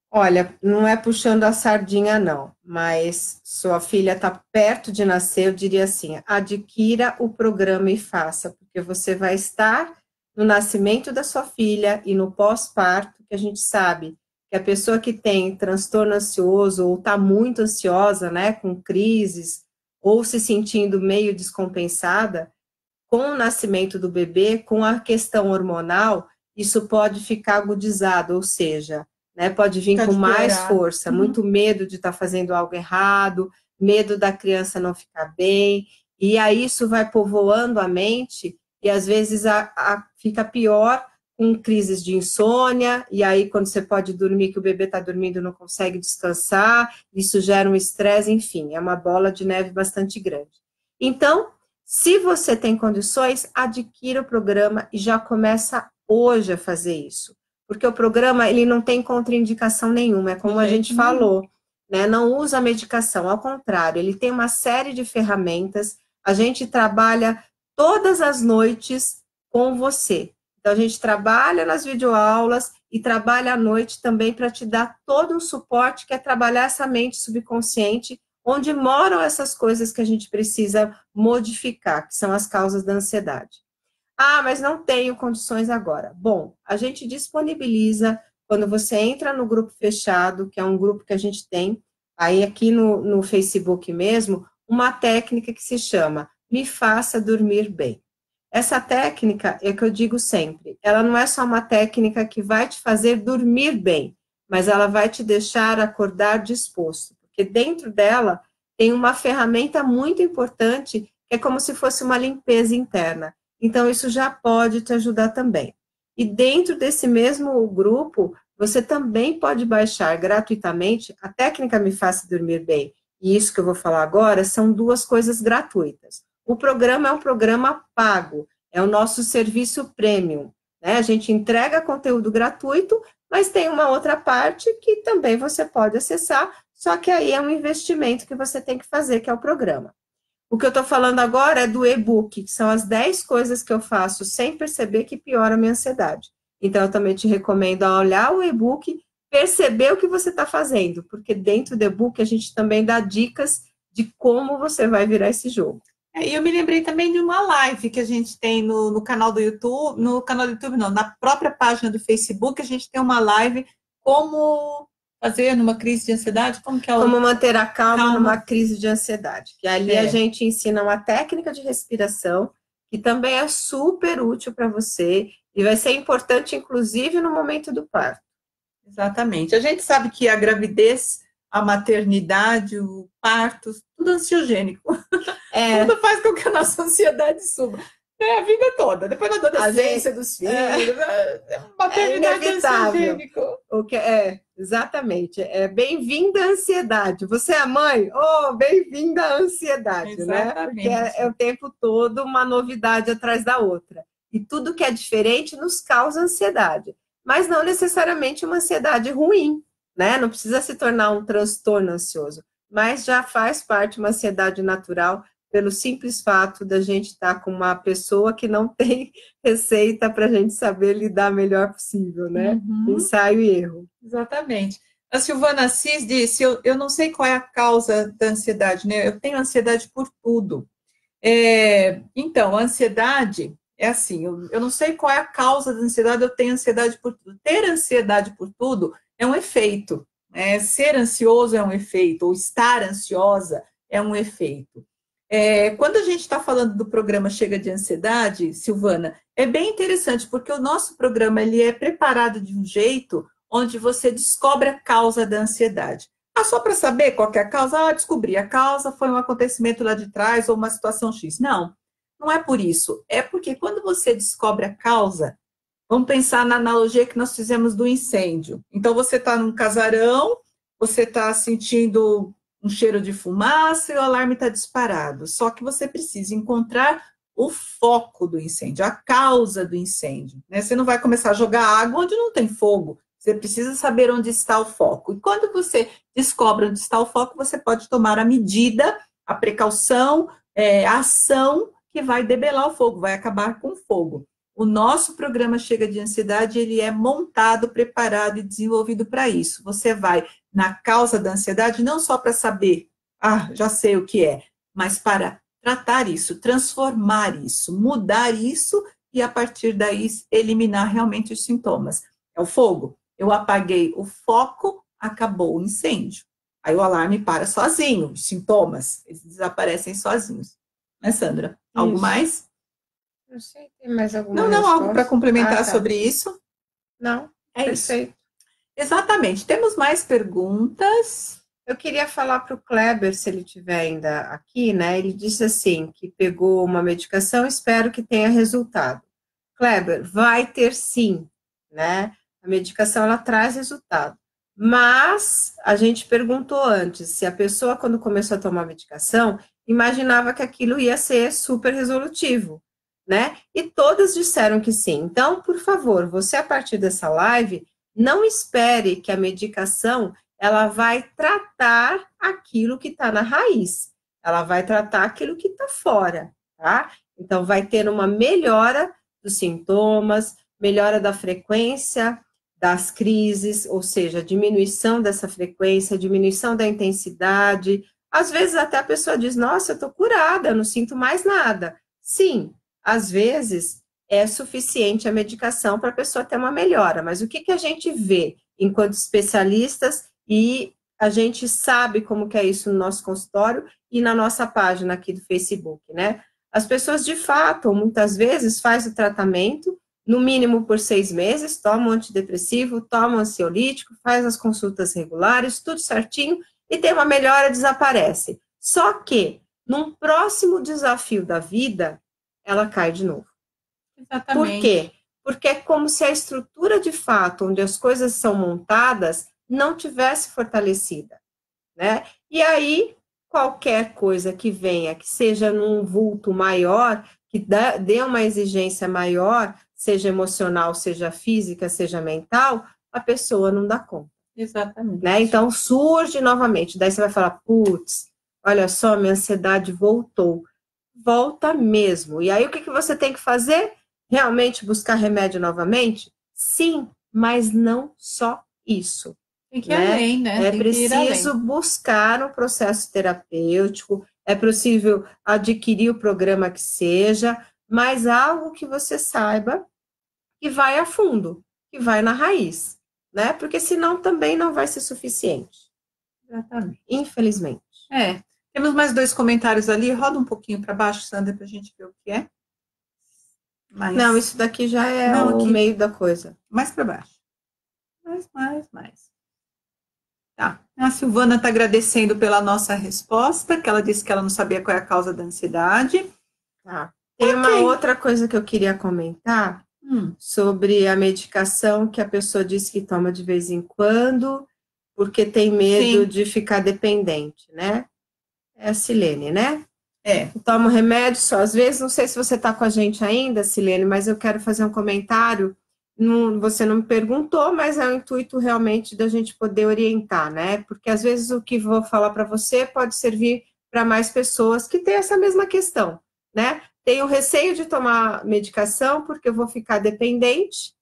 Olha, não é puxando a sardinha, não, mas sua filha está perto de nascer, eu diria assim, adquira o programa e faça, porque você vai estar no nascimento da sua filha e no pós-parto, que a gente sabe que a pessoa que tem transtorno ansioso ou está muito ansiosa, né, com crises, ou se sentindo meio descompensada, com o nascimento do bebê, com a questão hormonal, isso pode ficar agudizado, ou seja, né, pode vir com mais força, muito medo de estar fazendo algo errado, medo da criança não ficar bem, e aí isso vai povoando a mente, e às vezes fica pior com crises de insônia, e aí quando você pode dormir, que o bebê está dormindo, não consegue descansar, isso gera um estresse, enfim, é uma bola de neve bastante grande. Então, se você tem condições, adquira o programa e já começa hoje a fazer isso, porque o programa, ele não tem contraindicação nenhuma, é como a gente falou, né, não usa medicação, ao contrário, ele tem uma série de ferramentas, a gente trabalha todas as noites com você. Então, a gente trabalha nas videoaulas e trabalha à noite também para te dar todo um suporte, que é trabalhar essa mente subconsciente, onde moram essas coisas que a gente precisa modificar, que são as causas da ansiedade. Ah, mas não tenho condições agora. Bom, a gente disponibiliza, quando você entra no grupo fechado, que é um grupo que a gente tem, aí aqui no Facebook mesmo, uma técnica que se chama Me Faça Dormir Bem. Essa técnica, é que eu digo sempre, ela não é só uma técnica que vai te fazer dormir bem, mas ela vai te deixar acordar disposto, porque dentro dela tem uma ferramenta muito importante, que é como se fosse uma limpeza interna. Então, isso já pode te ajudar também. E dentro desse mesmo grupo, você também pode baixar gratuitamente a técnica Me Faça Dormir Bem. E isso que eu vou falar agora são duas coisas gratuitas. O programa é um programa pago, é o nosso serviço premium, né? A gente entrega conteúdo gratuito, mas tem uma outra parte que também você pode acessar, só que aí é um investimento que você tem que fazer, que é o programa. O que eu estou falando agora é do e-book, que são as 10 coisas que eu faço sem perceber que piora a minha ansiedade. Então, eu também te recomendo a olhar o e-book, perceber o que você está fazendo, porque dentro do e-book a gente também dá dicas de como você vai virar esse jogo. E eu me lembrei também de uma live que a gente tem no canal do YouTube, no canal do YouTube não, na própria página do Facebook, a gente tem uma live como fazer numa crise de ansiedade, como manter a calma numa crise de ansiedade, que ali a gente ensina uma técnica de respiração, que também é super útil para você, e vai ser importante, inclusive, no momento do parto. Exatamente. A gente sabe que a gravidez, a maternidade, o parto, tudo ansiogênico. Tudo faz com que a nossa ansiedade suba. A vida toda, depois da adolescência dos filhos, maternidade ansiogênico. Exatamente. Bem-vinda à ansiedade. Você é mãe? Bem-vinda à ansiedade, exatamente, né? Porque é o tempo todo uma novidade atrás da outra. E tudo que é diferente nos causa ansiedade. Mas não necessariamente uma ansiedade ruim, né? Não precisa se tornar um transtorno ansioso, mas já faz parte uma ansiedade natural, pelo simples fato da gente estar com uma pessoa que não tem receita para a gente saber lidar melhor possível, né? Ensaio e erro. Exatamente. A Silvana Assis disse, eu não sei qual é a causa da ansiedade, né? Eu tenho ansiedade por tudo. Então, a ansiedade é assim, eu não sei qual é a causa da ansiedade, eu tenho ansiedade por tudo. Ter ansiedade por tudo é um efeito. Ser ansioso é um efeito, ou estar ansiosa é um efeito. Quando a gente está falando do programa Chega de Ansiedade, Silvana, é bem interessante, porque o nosso programa ele é preparado de um jeito onde você descobre a causa da ansiedade. Só para saber qual que é a causa? Descobri, a causa foi um acontecimento lá de trás ou uma situação X. Não, não é por isso. É porque quando você descobre a causa, vamos pensar na analogia que nós fizemos do incêndio. Então, você está num casarão, você está sentindo um cheiro de fumaça e o alarme está disparado. Só que você precisa encontrar o foco do incêndio, a causa do incêndio. Né? Você não vai começar a jogar água onde não tem fogo. Você precisa saber onde está o foco. E quando você descobre onde está o foco, você pode tomar a medida, a precaução, a ação que vai debelar o fogo, vai acabar com o fogo. O nosso programa Chega de Ansiedade, ele é montado, preparado e desenvolvido para isso. Você vai na causa da ansiedade, não só para saber, já sei o que é, mas para tratar isso, transformar isso, mudar isso e, a partir daí, eliminar realmente os sintomas. É o fogo? Eu apaguei o foco, acabou o incêndio. Aí o alarme para sozinho, os sintomas, eles desaparecem sozinhos. Né, Sandra? Algo mais? Não sei, tem mais alguma Não, algo para resposta? complementar Tá. sobre isso? Não, É perfeito. isso. Exatamente. Temos mais perguntas? Eu queria falar para o Kleber, se ele estiver ainda aqui, né? Ele disse assim, que pegou uma medicação, espero que tenha resultado. Kleber, vai ter sim, né? A medicação, ela traz resultado. Mas, a gente perguntou antes, se a pessoa, quando começou a tomar a medicação, imaginava que aquilo ia ser super resolutivo, né? E todas disseram que sim. Então, por favor, você, a partir dessa live, não espere que a medicação ela vai tratar aquilo que está na raiz, ela vai tratar aquilo que está fora, tá? Então, vai ter uma melhora dos sintomas, melhora da frequência das crises, ou seja, diminuição dessa frequência, diminuição da intensidade. Às vezes até a pessoa diz, nossa, eu estou curada, eu não sinto mais nada. Sim, às vezes é suficiente a medicação para a pessoa ter uma melhora, mas o que a gente vê enquanto especialistas e a gente sabe como que é isso no nosso consultório e na nossa página aqui do Facebook, né? As pessoas, de fato, muitas vezes, faz o tratamento, no mínimo por 6 meses, toma um antidepressivo, toma um ansiolítico, faz as consultas regulares, tudo certinho, e tem uma melhora, desaparece. Só que, num próximo desafio da vida, ela cai de novo. Exatamente. Por quê? Porque é como se a estrutura, de fato, onde as coisas são montadas, não tivesse fortalecida, né? E aí, qualquer coisa que venha, que seja num vulto maior, que dê uma exigência maior, seja emocional, seja física, seja mental, a pessoa não dá conta. Exatamente. Né? Então, surge novamente. Daí você vai falar, putz, olha só, minha ansiedade voltou. Volta mesmo. E aí, o que você tem que fazer? Realmente buscar remédio novamente? Sim, mas não só isso. Tem que ir além, né? É preciso buscar um processo terapêutico, é possível adquirir o programa que seja, mas algo que você saiba que vai a fundo, que vai na raiz, né? Porque senão também não vai ser suficiente. Exatamente. Infelizmente. Temos mais 2 comentários ali, roda um pouquinho para baixo, Sandra, para a gente ver o que é. Não, isso daqui já é o aqui, meio da coisa. Mais para baixo. Mais. Tá. A Silvana está agradecendo pela nossa resposta, que ela disse que ela não sabia qual é a causa da ansiedade. Tá. Tem uma outra coisa que eu queria comentar sobre a medicação que a pessoa diz que toma de vez em quando, porque tem medo de ficar dependente, né? É a Silene, né? Toma remédio só às vezes, não sei se você está com a gente ainda, Silene, mas eu quero fazer um comentário. Você não me perguntou, mas é o intuito realmente da gente poder orientar, né? Porque às vezes o que vou falar para você pode servir para mais pessoas que têm essa mesma questão, né? Tenho receio de tomar medicação porque eu vou ficar dependente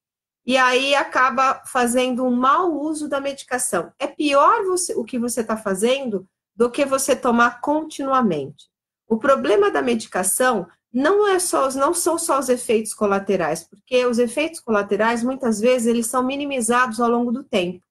e aí acaba fazendo um mau uso da medicação. É pior o que você está fazendo do que você tomar continuamente. O problema da medicação não são só os efeitos colaterais, porque os efeitos colaterais, muitas vezes, eles são minimizados ao longo do tempo.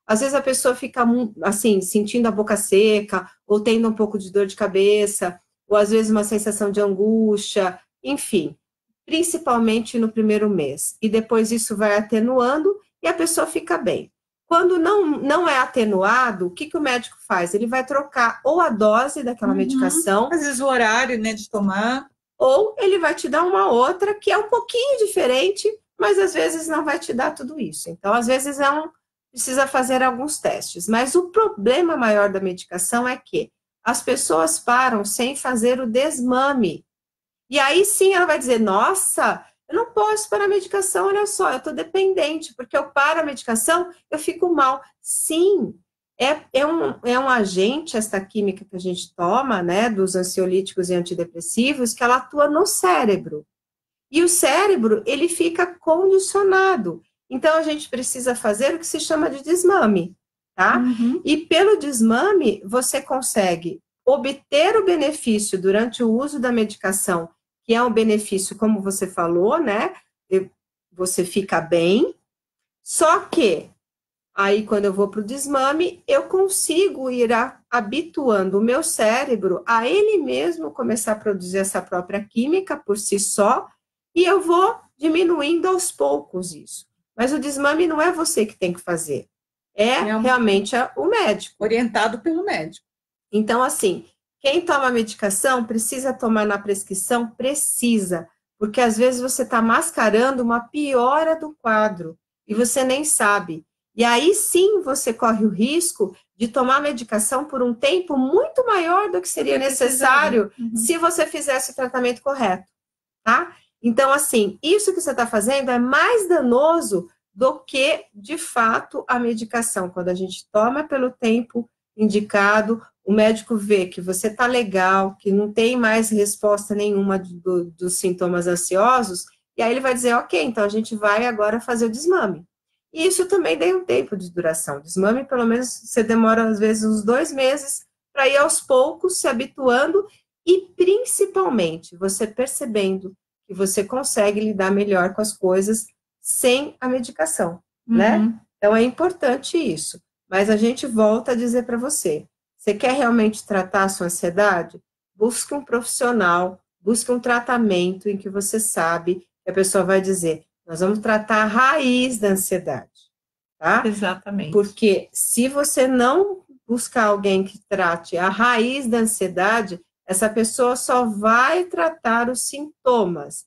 Às vezes a pessoa fica, assim, sentindo a boca seca, ou tendo um pouco de dor de cabeça, ou às vezes uma sensação de angústia, enfim, principalmente no primeiro mês. E depois isso vai atenuando e a pessoa fica bem. Quando não é atenuado, o que o médico faz? Ele vai trocar ou a dose daquela medicação. Às vezes o horário, né, de tomar. Ou ele vai te dar uma outra que é um pouquinho diferente, mas às vezes não vai te dar tudo isso. Então, às vezes precisa fazer alguns testes. Mas o problema maior da medicação é que as pessoas param sem fazer o desmame. E aí sim ela vai dizer, nossa, eu não posso parar a medicação, olha só, eu estou dependente, porque eu paro a medicação, eu fico mal. Sim, é um agente, esta química que a gente toma, né, dos ansiolíticos e antidepressivos, que ela atua no cérebro. E o cérebro, ele fica condicionado. Então, a gente precisa fazer o que se chama de desmame, tá? E pelo desmame, você consegue obter o benefício durante o uso da medicação, que é um benefício, como você falou, né? Você fica bem, só que Aí, quando eu vou para o desmame, eu consigo ir habituando o meu cérebro a ele mesmo começar a produzir essa própria química por si só, e eu vou diminuindo aos poucos isso. Mas o desmame não é você que tem que fazer, é realmente o médico. Orientado pelo médico. Então, assim, quem toma medicação precisa tomar na prescrição? Precisa, porque às vezes você está mascarando uma piora do quadro e você nem sabe. E aí sim você corre o risco de tomar medicação por um tempo muito maior do que seria necessário se você fizesse o tratamento correto, tá? Então, assim, isso que você está fazendo é mais danoso do que, de fato, a medicação. Quando a gente toma pelo tempo indicado, o médico vê que você está legal, que não tem mais resposta nenhuma dos sintomas ansiosos, e aí ele vai dizer, ok, então a gente vai agora fazer o desmame. E isso também tem um tempo de duração. Desmame, pelo menos, você demora, às vezes, uns 2 meses para ir aos poucos se habituando e, principalmente, você percebendo que você consegue lidar melhor com as coisas sem a medicação, né? Então, é importante isso. Mas a gente volta a dizer para você, você quer realmente tratar a sua ansiedade? Busque um profissional, busque um tratamento em que você sabe que a pessoa vai dizer, nós vamos tratar a raiz da ansiedade, tá? Exatamente. Porque se você não buscar alguém que trate a raiz da ansiedade, essa pessoa só vai tratar os sintomas.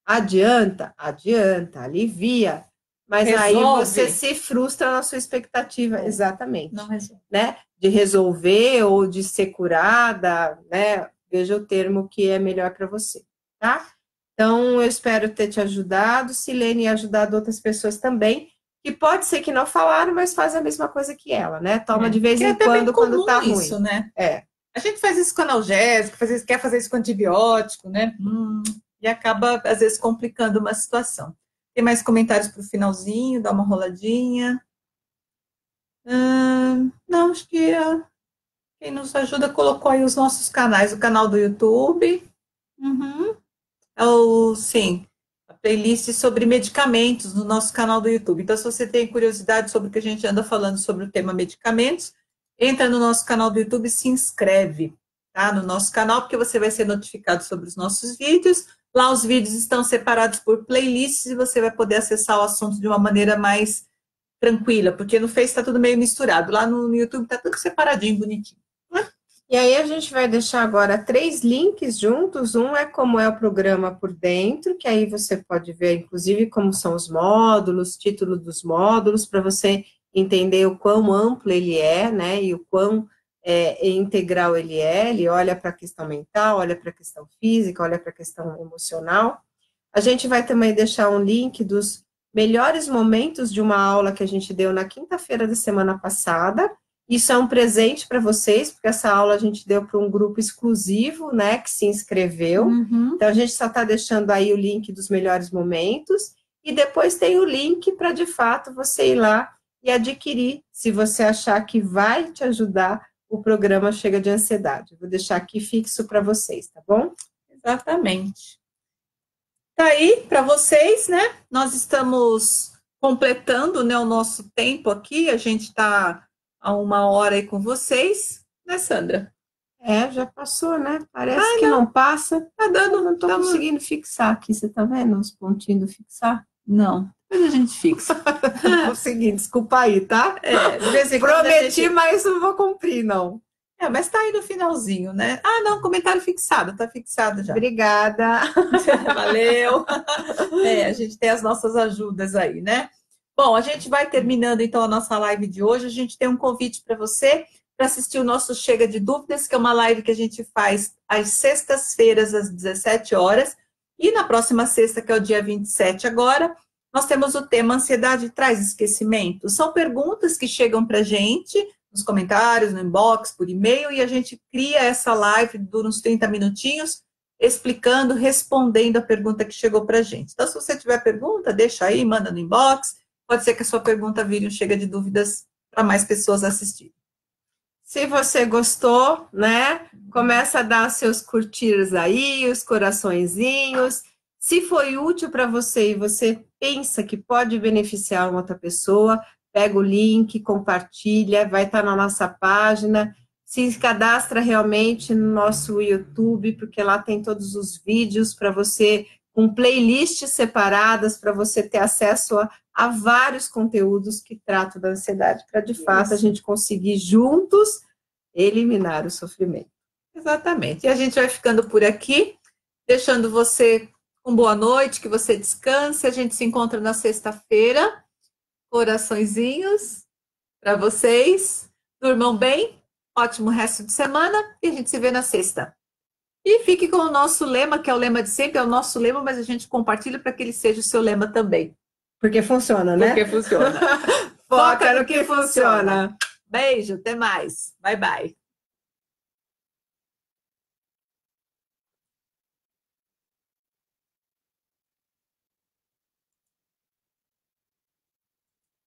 Adianta? Adianta, alivia. Mas resolve. Aí você se frustra na sua expectativa, exatamente. Não resolve. Né? De resolver ou de ser curada, né? Veja o termo que é melhor para você, tá? Então, eu espero ter te ajudado, Silene, e ajudado outras pessoas também, que pode ser que não falaram, mas fazem a mesma coisa que ela, né? Toma de vez em quando tá ruim. Isso, né? É. A gente faz isso com analgésico, quer fazer isso com antibiótico, né? E acaba, às vezes, complicando uma situação. Tem mais comentários para o finalzinho? Dá uma roladinha. Não, acho que quem nos ajuda colocou aí os nossos canais. O canal do YouTube. Sim, a playlist sobre medicamentos no nosso canal do YouTube. Então, se você tem curiosidade sobre o que a gente anda falando sobre o tema medicamentos, entra no nosso canal do YouTube e se inscreve, tá? No nosso canal, porque você vai ser notificado sobre os nossos vídeos. Lá os vídeos estão separados por playlists e você vai poder acessar o assunto de uma maneira mais tranquila, porque no Face está tudo meio misturado. Lá no YouTube está tudo separadinho, bonitinho. E aí a gente vai deixar agora 3 links juntos. Um é como é o programa por dentro, que aí você pode ver, inclusive, como são os módulos, título dos módulos, para você entender o quão amplo ele é, né, e o quão integral ele é. Ele olha para a questão mental, olha para a questão física, olha para a questão emocional. A gente vai também deixar um link dos melhores momentos de uma aula que a gente deu na quinta-feira da semana passada. Isso é um presente para vocês, porque essa aula a gente deu para um grupo exclusivo, né, que se inscreveu. Então, a gente só está deixando aí o link dos melhores momentos, e depois tem o link para, de fato, você ir lá e adquirir, se você achar que vai te ajudar, o programa Chega de Ansiedade. Vou deixar aqui fixo para vocês, tá bom? Exatamente. Tá aí para vocês, né? Nós estamos completando, né, o nosso tempo aqui, a gente está há 1 hora aí com vocês, né, Sandra? Já passou, né? Parece que não passa. Tá dando, não tô conseguindo fixar aqui. Você tá vendo os pontinhos do fixar? Não. Depois a gente fixa. Tô conseguindo, desculpa aí, tá? De vez em quando prometi, mas não vou cumprir, não. Mas tá aí no finalzinho, né? Não, comentário fixado, tá fixado já. Obrigada. Valeu. A gente tem as nossas ajudas aí, né? Bom, a gente vai terminando, então, a nossa live de hoje. A gente tem um convite para você para assistir o nosso Chega de Dúvidas, que é uma live que a gente faz às sextas-feiras, às 17 horas. E na próxima sexta, que é o dia 27 agora, nós temos o tema Ansiedade traz esquecimento. São perguntas que chegam para a gente nos comentários, no inbox, por e-mail, e a gente cria essa live, dura uns 30 minutinhos, explicando, respondendo a pergunta que chegou para a gente. Então, se você tiver pergunta, deixa aí, manda no inbox. Pode ser que a sua pergunta vire um Chega de Dúvidas para mais pessoas assistirem. Se você gostou, né, começa a dar seus curtirs aí, os coraçõezinhos. Se foi útil para você e você pensa que pode beneficiar uma outra pessoa, pega o link, compartilha, vai estar na nossa página, se cadastra realmente no nosso YouTube, porque lá tem todos os vídeos para você, com playlists separadas, para você ter acesso a vários conteúdos que tratam da ansiedade, para de fato a gente conseguir juntos eliminar o sofrimento. Exatamente. E a gente vai ficando por aqui, deixando você com boa noite, que você descanse. A gente se encontra na sexta-feira. Coraçõezinhos para vocês. Durmam bem. Ótimo resto de semana. E a gente se vê na sexta. E fique com o nosso lema, que é o lema de sempre, é o nosso lema, mas a gente compartilha para que ele seja o seu lema também. Porque funciona, né? Porque funciona. Foca no que funciona. Beijo, até mais. Bye, bye.